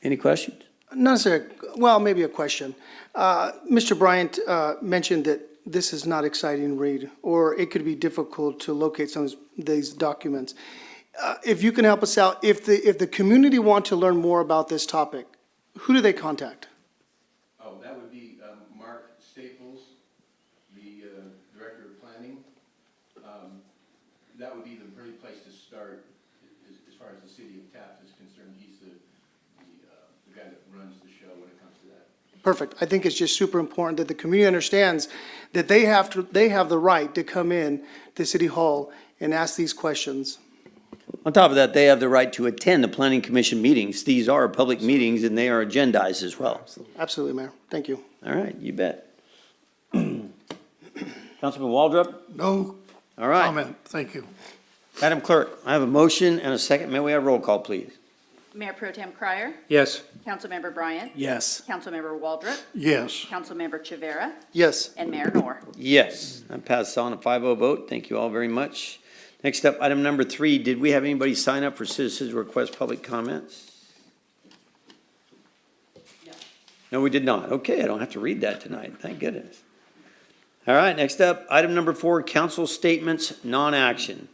any questions? Not necessarily, well, maybe a question. Mr. Bryant mentioned that this is not exciting read, or it could be difficult to locate some of these documents. If you can help us out, if the community want to learn more about this topic, who do they contact? Oh, that would be Mark Staples, the Director of Planning. That would be the very place to start as far as the city of Taft is concerned. He's the guy that runs the show when it comes to that. Perfect. I think it's just super important that the community understands that they have the right to come in to City Hall and ask these questions. On top of that, they have the right to attend the planning commission meetings. These are public meetings and they are agendized as well. Absolutely, Mayor. Thank you. All right, you bet. Councilman Waldrop? No All right. comment, thank you. Madam Clerk, I have a motion and a second. May we have roll call, please? Mayor Pro Tem Cryer, Yes. Councilmember Bryant, Yes. Councilmember Waldrop, Yes. Councilmember Chivera, Yes. and Mayor Noor. Yes, that passes on a 5-0 vote. Thank you all very much. Next up, item number 3, did we have anybody sign up for citizens request public comments? No, we did not. Okay, I don't have to read that tonight. Thank goodness. All right, next up, item number 4, council statements, non-action.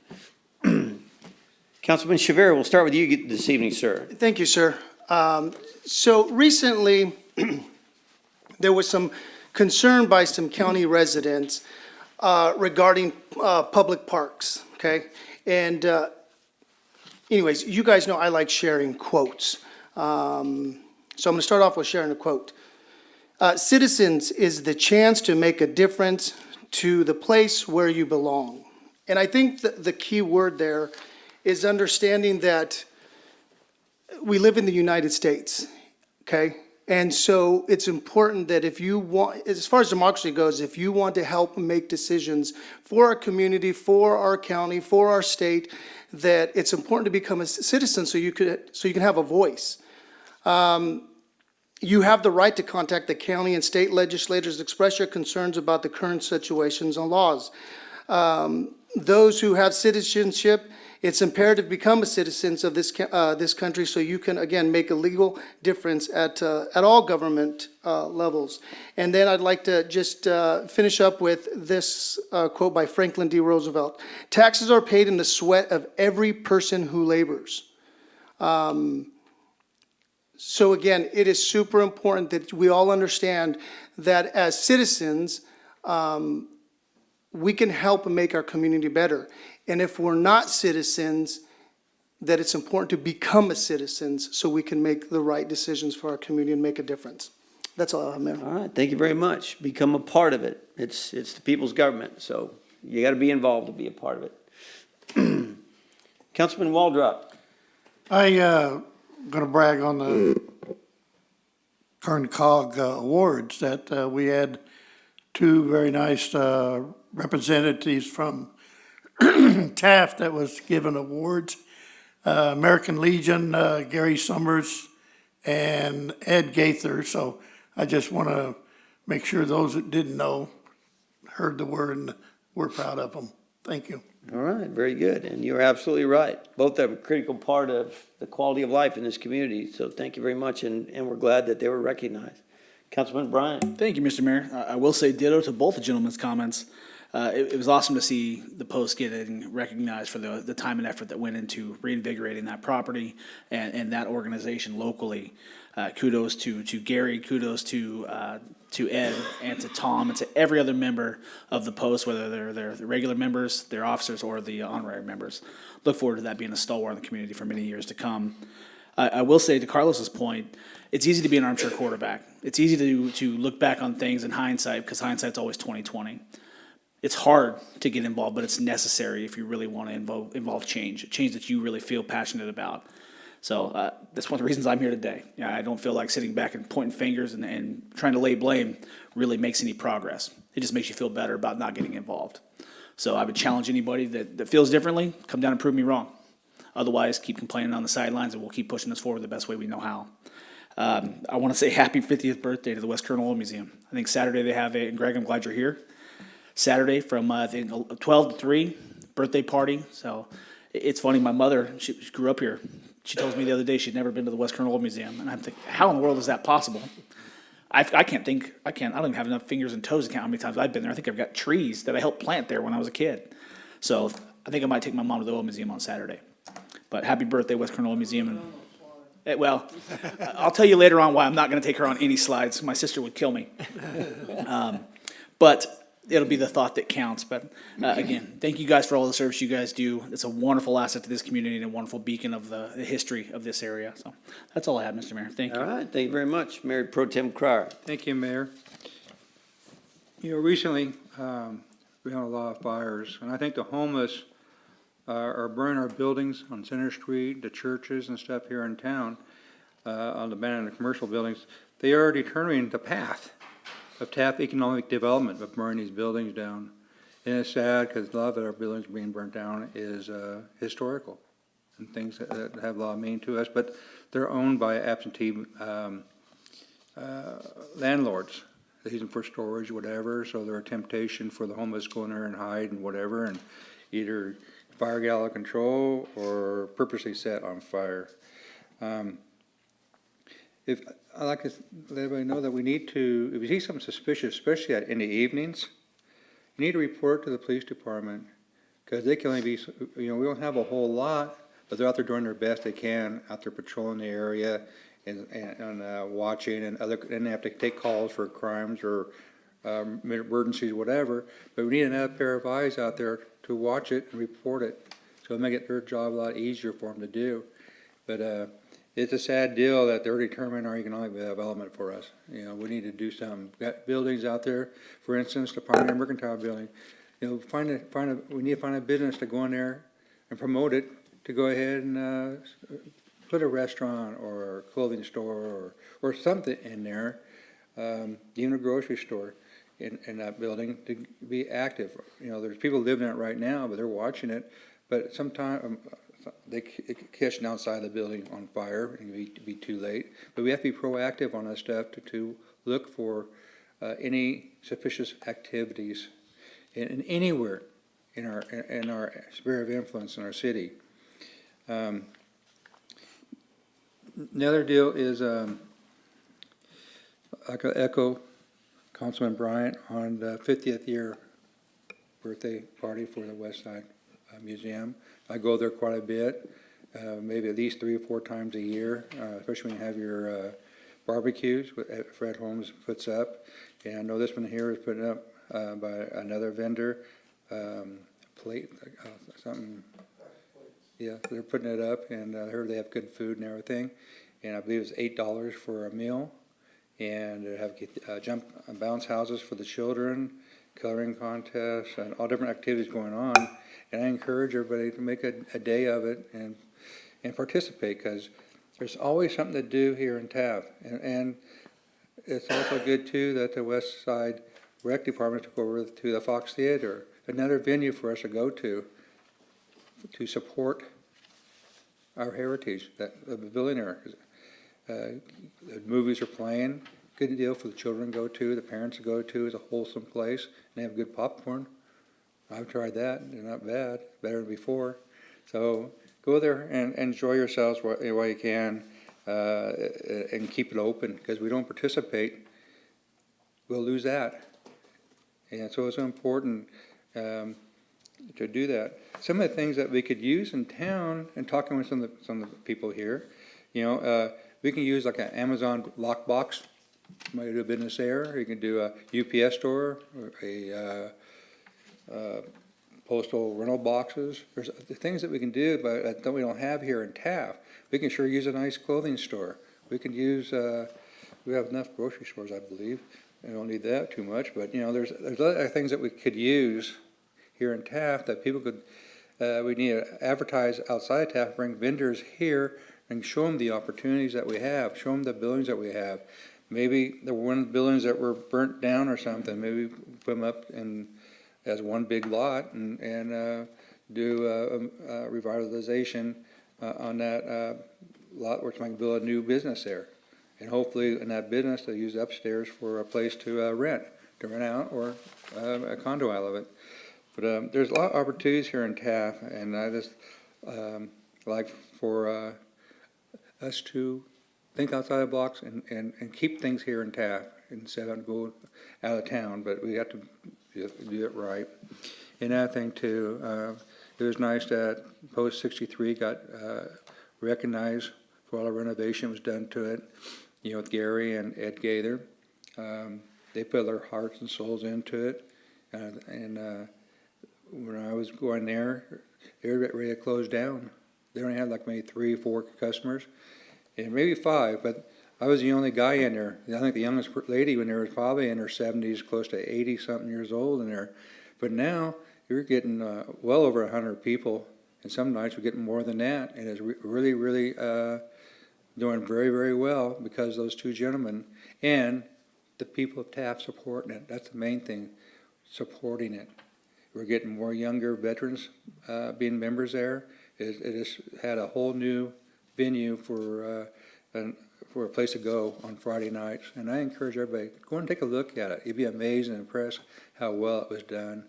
Councilman Chivera, we'll start with you this evening, sir. Thank you, sir. So recently, there was some concern by some county residents regarding public parks, okay? And anyways, you guys know I like sharing quotes. So I'm going to start off with sharing a quote. Citizens is the chance to make a difference to the place where you belong. And I think the key word there is understanding that we live in the United States, okay? And so it's important that if you want, as far as democracy goes, if you want to help make decisions for our community, for our county, for our state, that it's important to become a citizen so you can have a voice. You have the right to contact the county and state legislators, express your concerns about the current situations and laws. Those who have citizenship, it's imperative to become a citizen of this country so you can, again, make a legal difference at all government levels. And then I'd like to just finish up with this quote by Franklin D. Roosevelt. Taxes are paid in the sweat of every person who labors. So again, it is super important that we all understand that as citizens, we can help make our community better. And if we're not citizens, that it's important to become a citizens so we can make the right decisions for our community and make a difference. That's all I have, Mayor. All right, thank you very much. Become a part of it. It's the people's government, so you got to be involved to be a part of it. Councilman Waldrop. I going to brag on the Kern Cog Awards that we had two very nice representatives from Taft that was given awards. American Legion, Gary Summers, and Ed Gaither. So I just want to make sure those that didn't know heard the word and we're proud of them. Thank you. All right, very good. And you're absolutely right. Both are a critical part of the quality of life in this community. So thank you very much, and we're glad that they were recognized. Councilman Bryant. Thank you, Mr. Mayor. I will say ditto to both the gentlemen's comments. It was awesome to see the post getting recognized for the time and effort that went into reinvigorating that property and that organization locally. Kudos to Gary, kudos to Ed, and to Tom, and to every other member of the post, whether they're the regular members, their officers, or the honorary members. Look forward to that being a stalwart in the community for many years to come. I will say, to Carlos's point, it's easy to be an armchair quarterback. It's easy to look back on things in hindsight, because hindsight's always 20/20. It's hard to get involved, but it's necessary if you really want to involve change, a change that you really feel passionate about. So that's one of the reasons I'm here today. I don't feel like sitting back and pointing fingers and trying to lay blame really makes any progress. It just makes you feel better about not getting involved. So I would challenge anybody that feels differently, come down and prove me wrong. Otherwise, keep complaining on the sidelines, and we'll keep pushing this forward the best way we know how. I want to say happy 50th birthday to the West Kern Oil Museum. I think Saturday they have it, and Greg, I'm glad you're here. Saturday from, I think, 12 to 3, birthday party. So it's funny, my mother, she grew up here. She told me the other day she'd never been to the West Colonel Oil Museum. And I'm thinking, how in the world is that possible? I don't even have enough fingers and toes to count how many times I've been there. I think I've got trees that I helped plant there when I was a kid. So I think I might take my mom to the oil museum on Saturday. But happy birthday, West Colonel Oil Museum. And, well, I'll tell you later on why I'm not going to take her on any slides. My sister would kill me. But it'll be the thought that counts. But again, thank you guys for all the service you guys do. It's a wonderful asset to this community and a wonderful beacon of the history of this area. So that's all I have, Mr. Mayor. Thank you. All right, thank you very much. Mayor Pro Tem Cryer. Thank you, Mayor. Recently, we had a lot of fires, and I think the homeless are burning our buildings on Center Street, the churches and stuff here in town, on the abandoned commercial buildings. They are determining the path of Taft economic development of burning these buildings down. And it's sad because a lot of our buildings being burnt down is historical and things that have a lot of meaning to us, but they're owned by absentee landlords. They use them for storage, whatever, so they're a temptation for the homeless to go in there and hide and whatever, and either fire get out of control or purposely set on fire. If I'd like to let everybody know that we need to, if you see something suspicious, especially in the evenings, you need to report to the police department, because they can only be, we don't have a whole lot, but they're out there doing their best they can, out there patrolling the area and watching, and they have to take calls for crimes or emergencies, whatever. But we need another pair of eyes out there to watch it and report it, so it'll make their job a lot easier for them to do. But it's a sad deal that they're determining our economic development for us. We need to do something. We've got buildings out there, for instance, the Pioneer Mercantile Building. We need to find a business to go in there and promote it, to go ahead and put a restaurant or a clothing store or something in there, even a grocery store in that building, to be active. There's people living in it right now, but they're watching it. But sometimes they catch outside the building on fire, and it'd be too late. But we have to be proactive on that stuff to look for any suspicious activities in anywhere in our sphere of influence in our city. Another deal is I could echo Councilman Bryant on the 50th year birthday party for the West Side Museum. I go there quite a bit, maybe at least 3 or 4 times a year, especially when you have your barbecues that Fred Holmes puts up. And I know this one here is put up by another vendor, plate, something. Yeah, they're putting it up, and I heard they have good food and everything. And I believe it's $8 for a meal. And they have jump and bounce houses for the children, coloring contests, and all different activities going on. And I encourage everybody to make a day of it and participate, because there's always something to do here in Taft. And it's also good, too, that the West Side Rec Department took over to the Fox Theater, another venue for us to go to support our heritage, the building there. The movies are playing, good deal for the children to go to, the parents to go to. It's a wholesome place, and they have good popcorn. I've tried that, they're not bad, better than before. So go there and enjoy yourselves while you can, and keep it open, because we don't participate, we'll lose that. And so it's important to do that. Some of the things that we could use in town, and talking with some of the people here, we can use like an Amazon lockbox. You might do a business there. You can do a UPS store, or a postal rental boxes. There's things that we can do, but that we don't have here in Taft. We can sure use a nice clothing store. We can use. We have enough grocery stores, I believe. We don't need that too much, but there's other things that we could use here in Taft that people could. We need to advertise outside Taft, bring vendors here, and show them the opportunities that we have, show them the buildings that we have. Maybe the one buildings that were burnt down or something, maybe put them up as one big lot and do a revitalization on that lot, where we can build a new business there. And hopefully in that business, they'll use upstairs for a place to rent to rent out or a condo out of it. But there's a lot of opportunities here in Taft, and I just like for us to think outside the box and keep things here in Taft instead of go out of town, but we have to do it right. And another thing too, it was nice that Post 63 got recognized for all the renovation was done to it, with Gary and Ed Gaither. They put their hearts and souls into it, and when I was going there, they were ready to close down. They only had like maybe 3 or 4 customers, and maybe 5, but I was the only guy in there. I think the youngest lady in there was probably in her 70s, close to 80-something years old in there. But now you're getting well over 100 people, and some nights we're getting more than that, and it's really, really doing very, very well because of those 2 gentlemen and the people of Taft supporting it. That's the main thing, supporting it. We're getting more younger veterans being members there. It has had a whole new venue for a place to go on Friday nights. And I encourage everybody, go and take a look at it. You'd be amazed and impressed how well it was done.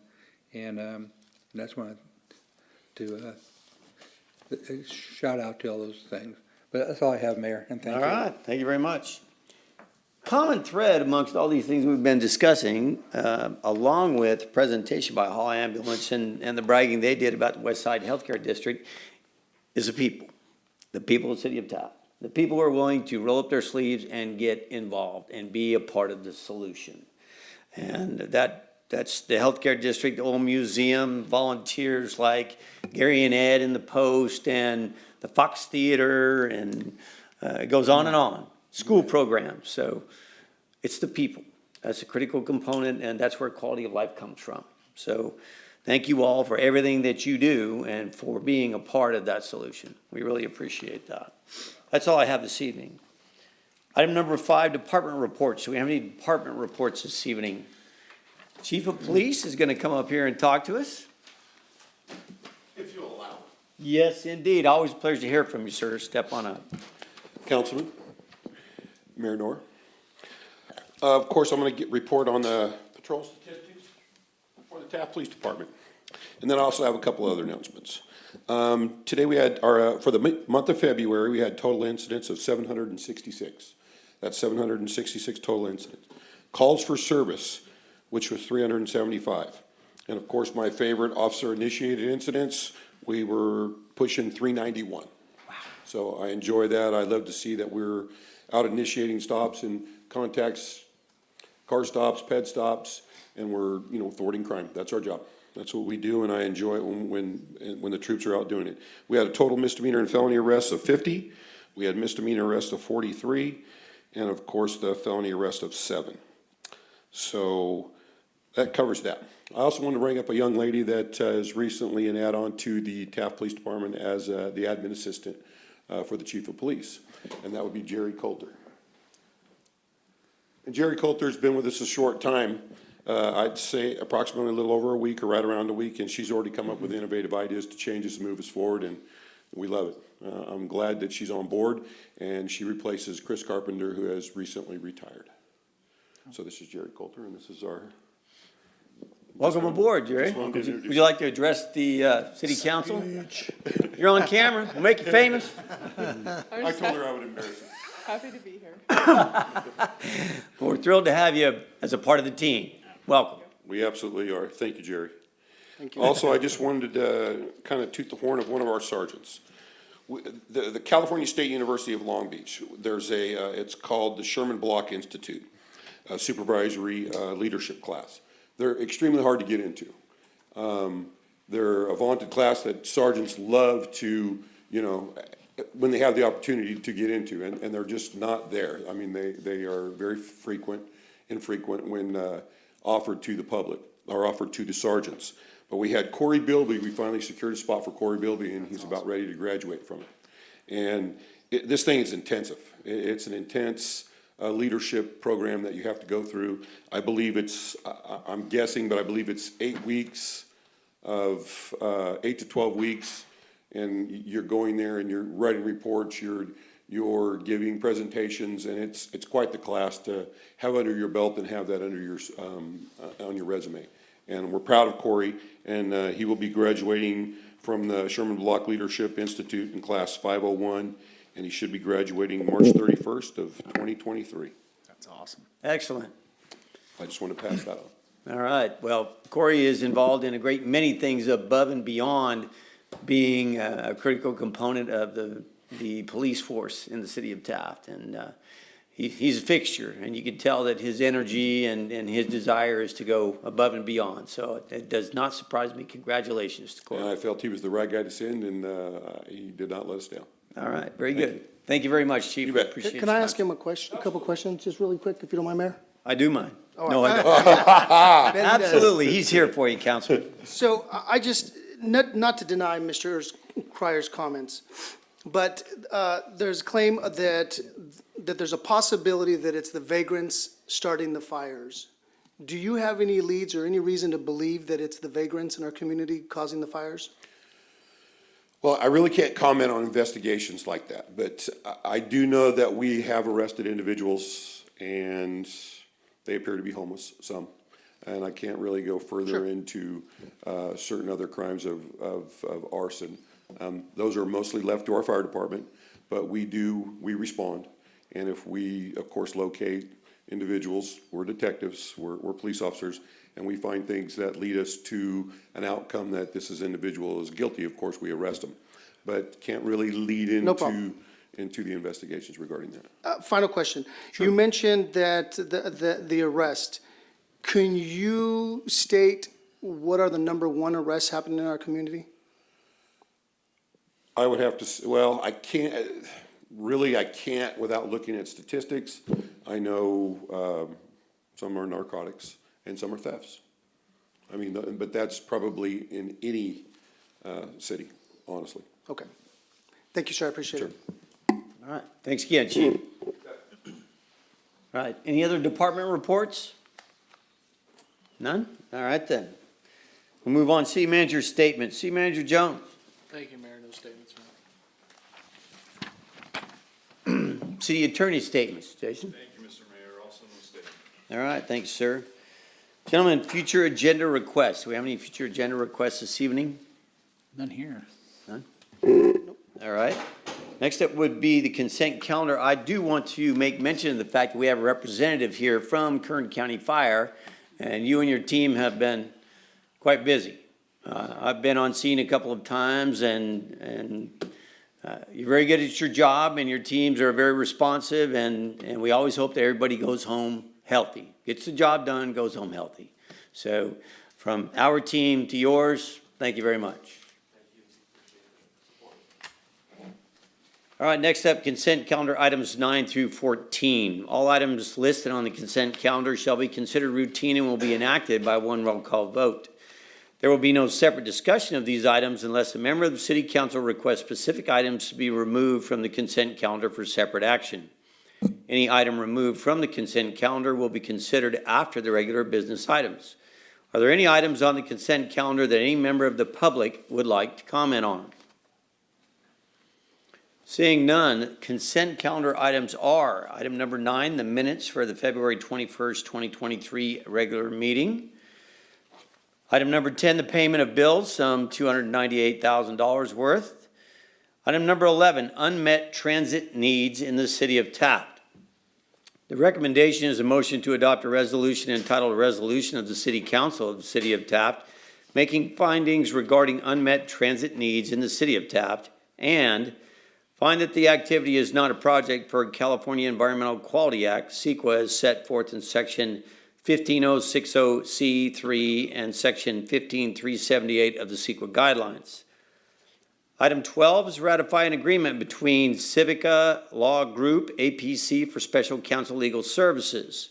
And that's one to shout out to all those things. But that's all I have, Mayor, and thank you. All right, thank you very much. Common thread amongst all these things we've been discussing, along with presentation by Hall Ambulance and the bragging they did about the West Side Healthcare District, is the people of the city of Taft. The people who are willing to roll up their sleeves and get involved and be a part of the solution. And that's the healthcare district, the old museum, volunteers like Gary and Ed in the Post and the Fox Theater, and it goes on and on. School programs. So it's the people. That's a critical component, and that's where quality of life comes from. So thank you all for everything that you do and for being a part of that solution. We really appreciate that. That's all I have this evening. Item number 5, department reports. Do we have any department reports this evening? Chief of Police is going to come up here and talk to us. If you'll allow. Yes, indeed. Always a pleasure to hear from you, sir. Step on up. Councilman, Mayor Knorr. Of course, I'm going to report on the patrol statistics for the Taft Police Department. And then I also have a couple other announcements. Today we had for the month of February, we had total incidents of 766. That's 766 total incidents. Calls for service, which was 375. And of course, my favorite, officer-initiated incidents, we were pushing 391. Wow. So I enjoy that. I love to see that we're out initiating stops and contacts, car stops, ped stops, and we're, thwarting crime. That's our job. That's what we do, and I enjoy it when the troops are out doing it. We had a total misdemeanor and felony arrests of 50. We had misdemeanor arrests of 43, and of course, the felony arrest of 7. So that covers that. I also want to bring up a young lady that is recently an add-on to the Taft Police Department as the admin assistant for the chief of police, and that would be Jerry Coulter. And Jerry Coulter's been with us a short time. I'd say approximately a little over a week or right around a week, and she's already come up with innovative ideas to change us and move us forward, and we love it. I'm glad that she's on board, and she replaces Chris Carpenter, who has recently retired. So this is Jerry Coulter, and this is our... Welcome aboard, Jerry. Would you like to address the city council? You're on camera. We'll make you famous. I told her I would embarrass her. Happy to be here. We're thrilled to have you as a part of the team. Welcome. We absolutely are. Thank you, Jerry. Thank you. Also, I just wanted to kind of toot the horn of one of our sergeants. The California State University of Long Beach, there's it's called the Sherman Block Institute, a supervisory leadership class. They're extremely hard to get into. They're a vaunted class that sergeants love to, when they have the opportunity to get into, and they're just not there. I mean, they are very infrequent when offered to the public, or offered to the sergeants. But we had Corey Bilby, we finally secured a spot for Corey Bilby, and he's about ready to graduate from it. And this thing is intensive. It's an intense leadership program that you have to go through. I believe I'm guessing, but I believe it's 8 weeks of 8 to 12 weeks, and you're going there and you're writing reports, you're you're giving presentations, and it's quite the class to have under your belt and have that under your, on your resume. And we're proud of Corey, and he will be graduating from the Sherman Block Leadership Institute in class 501, and he should be graduating March 31st of 2023. That's awesome. Excellent. I just want to pass that on. All right. Well, Corey is involved in a great many things above and beyond being a critical component of the police force in the city of Taft. And he's a fixture, and you can tell that his energy and his desire is to go above and beyond. So it does not surprise me. Congratulations to Corey. And I felt he was the right guy to send, and he did not let us down. All right. Very good. Thank you very much, Chief. You bet. Appreciate Can I your ask time. him a couple questions, just really quick, if you don't mind, Mayor? I do mind. All No, right. I don't. Bet he does. Absolutely. He's here for you, Councilman. So I just, not to deny Mr. Cryer's comments, but there's a claim that there's a possibility that it's the vagrants starting the fires. Do you have any leads or any reason to believe that it's the vagrants in our community causing the fires? Well, I really can't comment on investigations like that, but I do know that we have arrested individuals, and they appear to be homeless, some. And I can't really go further into certain other crimes of arson. Those are mostly left to our fire department, but we respond. And if we, of course, locate individuals, we're detectives, we're police officers, and we find things that lead us to an outcome that this individual is guilty, of course, we arrest them. But can't really lead No problem. into the investigations regarding that. Final question. You mentioned that the arrest. Can you state what are the number one arrests happening in our community? I would have to, well, I can't without looking at statistics. I know some are narcotics and some are thefts. I mean, but that's probably in any city, honestly. Okay. Thank you, sir. I appreciate it. All right. Thanks again, Chief. All right. Any other department reports? None? All right, then. We'll move on. City Manager's statement. City Manager Jones. Thank you, Mayor. No statements, City Attorney statements. Jason? Thank you, Mr. Mayor. Also no statement. All right. Thanks, sir. Gentlemen, future agenda requests. Do we have any future agenda requests this evening? None here. None? All right. Next up would be the consent calendar. I do want to make mention of the fact that we have a representative here from Kern County Fire, and you and your team have been quite busy. I've been on scene a couple of times, and you're very good at your job, and your teams are very responsive, and we always hope that everybody goes home healthy, gets the job done, goes home healthy. So from our team to yours, thank you very much. All right, next up, consent calendar items 9 through 14. All items listed on the consent calendar shall be considered routine and will be enacted by one roll call vote. There will be no separate discussion of these items unless a member of the City Council requests specific items to be removed from the consent calendar for separate action. Any item removed from the consent calendar will be considered after the regular business items. Are there any items on the consent calendar that any member of the public would like to comment on? Seeing none, consent calendar items are item number 9, the minutes for the February 21st, 2023 regular meeting. Item number 10, the payment of bills, some $298,000 worth. Item number 11, unmet transit needs in the city of Taft. The recommendation is a motion to adopt a resolution entitled Resolution of the City Council of the City of Taft, making findings regarding unmet transit needs in the city of Taft, and find that the activity is not a project per California Environmental Quality Act, CEQA, as set forth in Section 15060C3 and Section 15378 of the CEQA guidelines. Item 12 is ratify an agreement between Civica Law Group, APC, for Special Counsel Legal Services.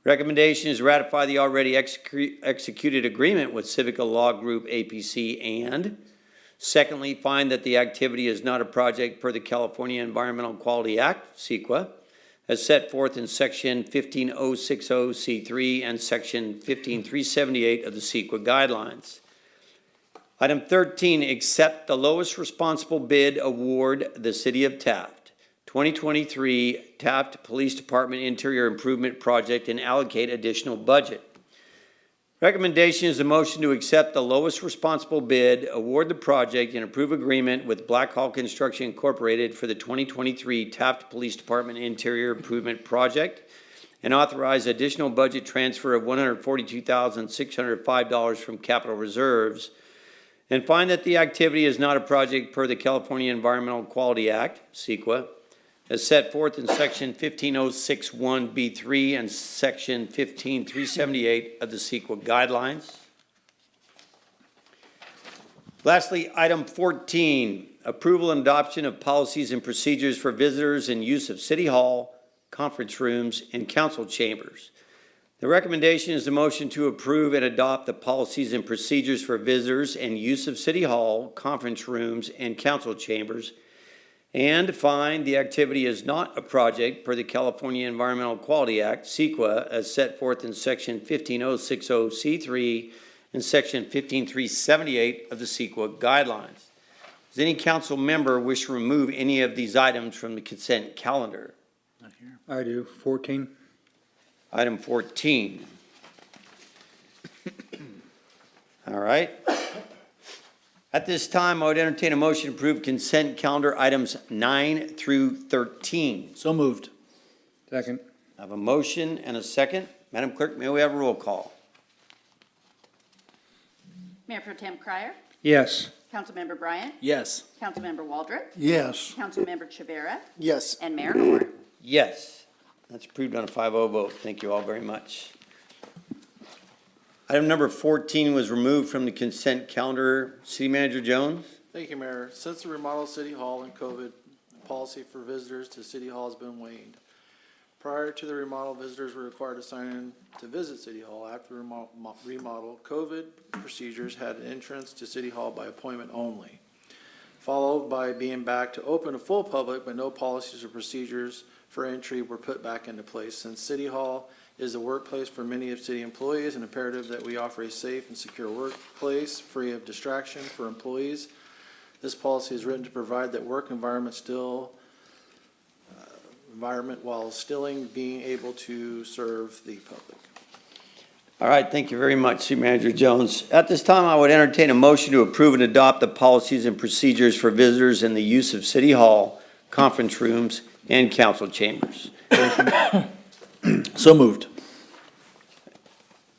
Recommendation is ratify the already executed agreement with Civica Law Group, APC, and secondly, find that the activity is not a project per the California Environmental Quality Act, CEQA, as set forth in Section 15060C3 and Section 15378 of the CEQA guidelines. Item 13, accept the lowest responsible bid award the City of Taft, 2023 Taft Police Department Interior Improvement Project and allocate additional budget. Recommendation is a motion to accept the lowest responsible bid, award the project, and approve agreement with Blackhawk Construction Incorporated for the 2023 Taft Police Department Interior Improvement Project, and authorize additional budget transfer of $142,605 from capital reserves, and find that the activity is not a project per the California Environmental Quality Act, CEQA, as set forth in Section 15061B3 and Section 15378 of the CEQA guidelines. Lastly, item 14, approval and adoption of policies and procedures for visitors and use of City Hall, conference rooms, and council chambers. The recommendation is a motion to approve and adopt the policies and procedures for visitors and use of City Hall, conference rooms, and council chambers, and find the activity is not a project per the California Environmental Quality Act, CEQA, as set forth in Section 15060C3 and Section 15378 of the CEQA guidelines. Does any council member wish to remove any of these items from the consent calendar? I do. 14. Item 14. All right. At this time, I would entertain a motion to approve consent calendar items 9 through 13. So moved. Second. I have a motion and a second. Madam Clerk, may we have a roll call? Mayor Pro Tem Cryer, Yes. Councilmember Bryant, Yes. Councilmember Waldrop, Yes. Councilmember Chavera, Yes. and Mayor Moore. Yes. That's approved on a 5-0 vote. Thank you all very much. Item number 14 was removed from the consent calendar. City Manager Jones? Thank you, Mayor. Since the remodel of City Hall and COVID, policy for visitors to City Hall has been waned. Prior to the remodel, visitors were required to sign in to visit City Hall. After the remodel, COVID procedures had entrance to City Hall by appointment only, followed by being back to open to full public, but no policies or procedures for entry were put back into place. Since City Hall is the workplace for many of city employees, an imperative that we offer a safe and secure workplace free of distraction for employees. This policy is written to provide that work environment while still being able to serve the public. All right, thank you very much, City Manager Jones. At this time, I would entertain a motion to approve and adopt the policies and procedures for visitors and the use of City Hall, conference rooms, and council chambers. So moved.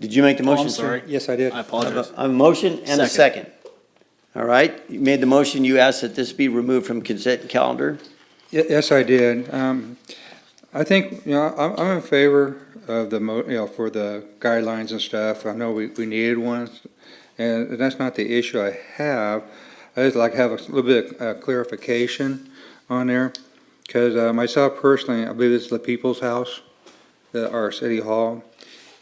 Did you make the motion, I'm sir? sorry. Yes, I did. I apologize. I have a motion and a second. All right, you made the motion. You asked that this be removed from consent calendar. Yes, I did. I think, I'm in favor of for the guidelines and stuff. I know we needed one, and that's not the issue I have. I just like to have a little bit of clarification on there, because myself personally, I believe this is the people's house, our City Hall,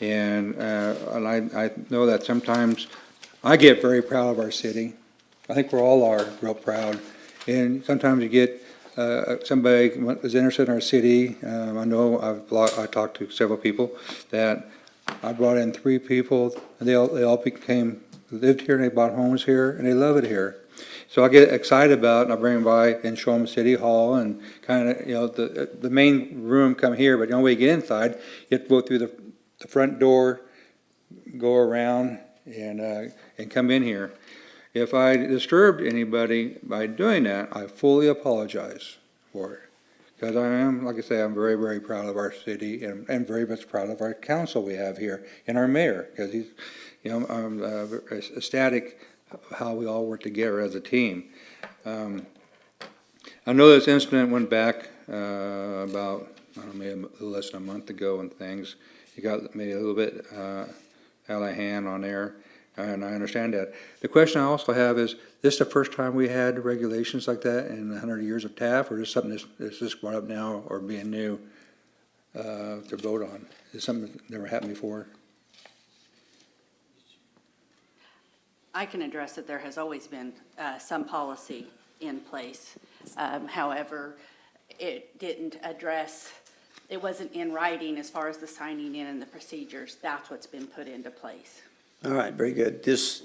and I know that sometimes I get very proud of our city. I think we all are real proud, and sometimes you get somebody is interested in our city. I know I talked to several people that I brought in 3 people, and they all lived here, and they bought homes here, and they love it here. So I get excited about it, and I bring them by and show them City Hall, and kind of, the main room come here, but the only way you get inside, you have to go through the front door, go around, and come in here. If I disturbed anybody by doing that, I fully apologize for it. Because I am, like I say, I'm very, very proud of our city, and very much proud of our council we have here, and our mayor, because he's, I'm ecstatic how we all work together as a team. I know this incident went back about, I don't know, maybe a little less than a month ago and things. It got maybe a little bit out of hand on there. And I understand that. The question I also have is this the first time we had regulations like that in 100 years of Taft, or is something that's just brought up now or being new to vote on? Is something that never happened before? I can address that there has always been some policy in place. However, it didn't address, it wasn't in writing as far as the signing in and the procedures. That's what's been put into place. All right, very good. This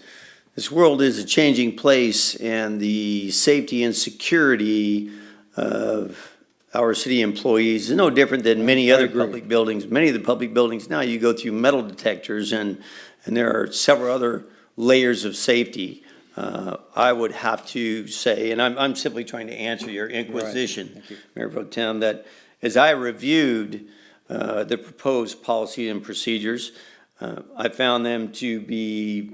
world is a changing place, and the safety and security of our city employees is no different than many other agree. public buildings. Many of the public buildings now, you go through metal detectors and there are several other layers of safety. I would have to say, and I'm simply trying to answer your inquisition, Thank you. Mayor Pro Tem, that as I reviewed the proposed policy and procedures, I found them to be,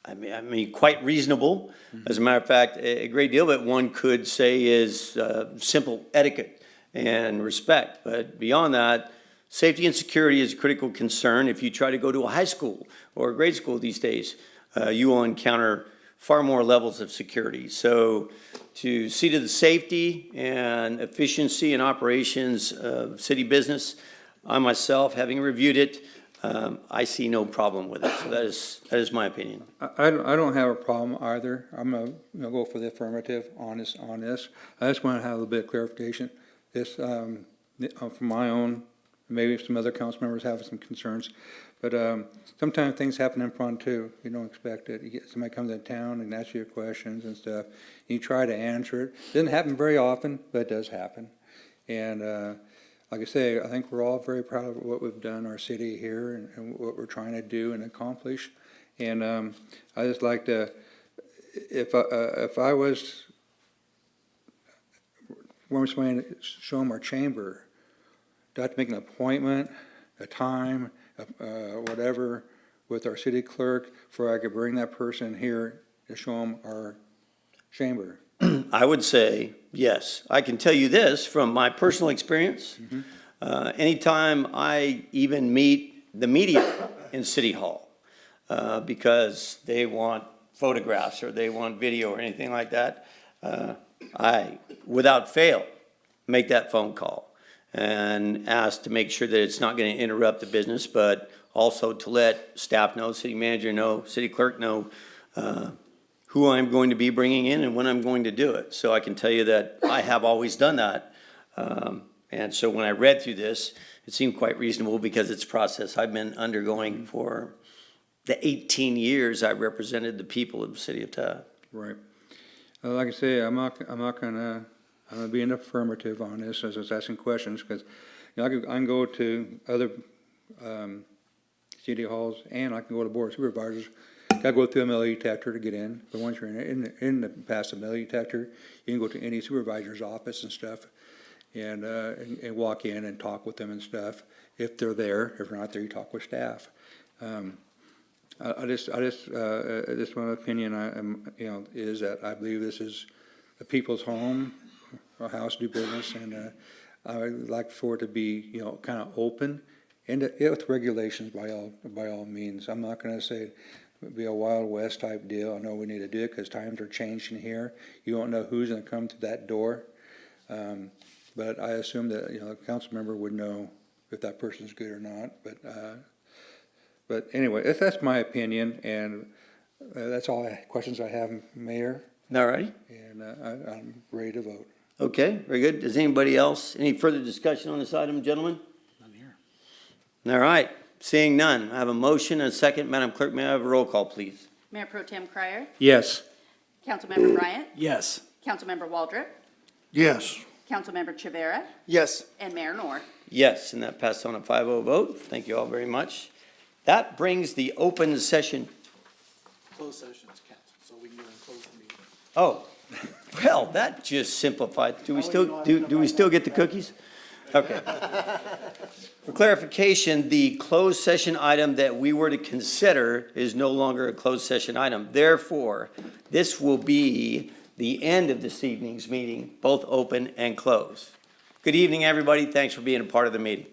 I mean, quite reasonable. As a matter of fact, a great deal of it, one could say, is simple etiquette and respect. But beyond that, safety and security is a critical concern. If you try to go to a high school or a grade school these days, you will encounter far more levels of security. So to see to the safety and efficiency and operations of city business, I myself, having reviewed it, I see no problem with it. So that is my opinion. I don't have a problem either. I'm gonna go for the affirmative on this. I just want to have a little bit of clarification. This, from my own, maybe some other council members have some concerns, but sometimes things happen in front too. You don't expect it. You get, somebody comes in town and asks you questions and stuff. You try to answer it. Doesn't happen very often, but it does happen. And like I say, I think we're all very proud of what we've done in our city here and what we're trying to do and accomplish. And I just like to, if I was, when somebody to show them our chamber, do I have to make an appointment, a time, whatever, with our city clerk, for I could bring that person here to show them our chamber? I would say, yes. I can tell you this from my personal experience. Anytime I even meet the media in City Hall, because they want photographs or they want video or anything like that, I, without fail, make that phone call and ask to make sure that it's not going to interrupt the business, but also to let staff know, city manager know, city clerk know, who I'm going to be bringing in and when I'm going to do it. So I can tell you that I have always done that. And so when I read through this, it seemed quite reasonable because it's a process I've been undergoing for the 18 years I represented the people of the city of Taft. Right. Like I say, I'm not gonna be an affirmative on this as I was asking questions, because I can go to other city halls and I can go to board of supervisors. Got to go through a metal detector to get in. But once you're in the past the metal detector, you can go to any supervisor's office and stuff, and walk in and talk with them and stuff if they're there. If they're not there, you talk with staff. Just my opinion, is that I believe this is the people's home, a house to do business, and I would like for it to be, kind of open and with regulations by all means. I'm not going to say be a Wild West type deal. I know we need to do it because times are changing here. You don't know who's going to come through that door. But I assume that, a council member would know if that person's good or not. But anyway, that's my opinion, and that's all questions I have, Mayor. All righty. And I'm ready to vote. Okay, very good. Does anybody else, any further discussion on this item, gentlemen? None here. All right, seeing none, I have a motion and a second. Madam Clerk, may I have a roll call, please? Mayor Pro Tem Cryer, Yes. Councilmember Bryant, Yes. Councilmember Waldrop, Yes. Councilmember Chivera, Yes. and Mayor Moore. Yes, and that passed on a 5-0 vote. Thank you all very much. That brings the open session. Closed sessions count, so we can go and close the meeting. Oh, well, that just simplified. Do we still get the cookies? Okay. For clarification, the closed session item that we were to consider is no longer a closed session item. Therefore, this will be the end of this evening's meeting, both open and closed. Good evening, everybody. Thanks for being a part of the meeting.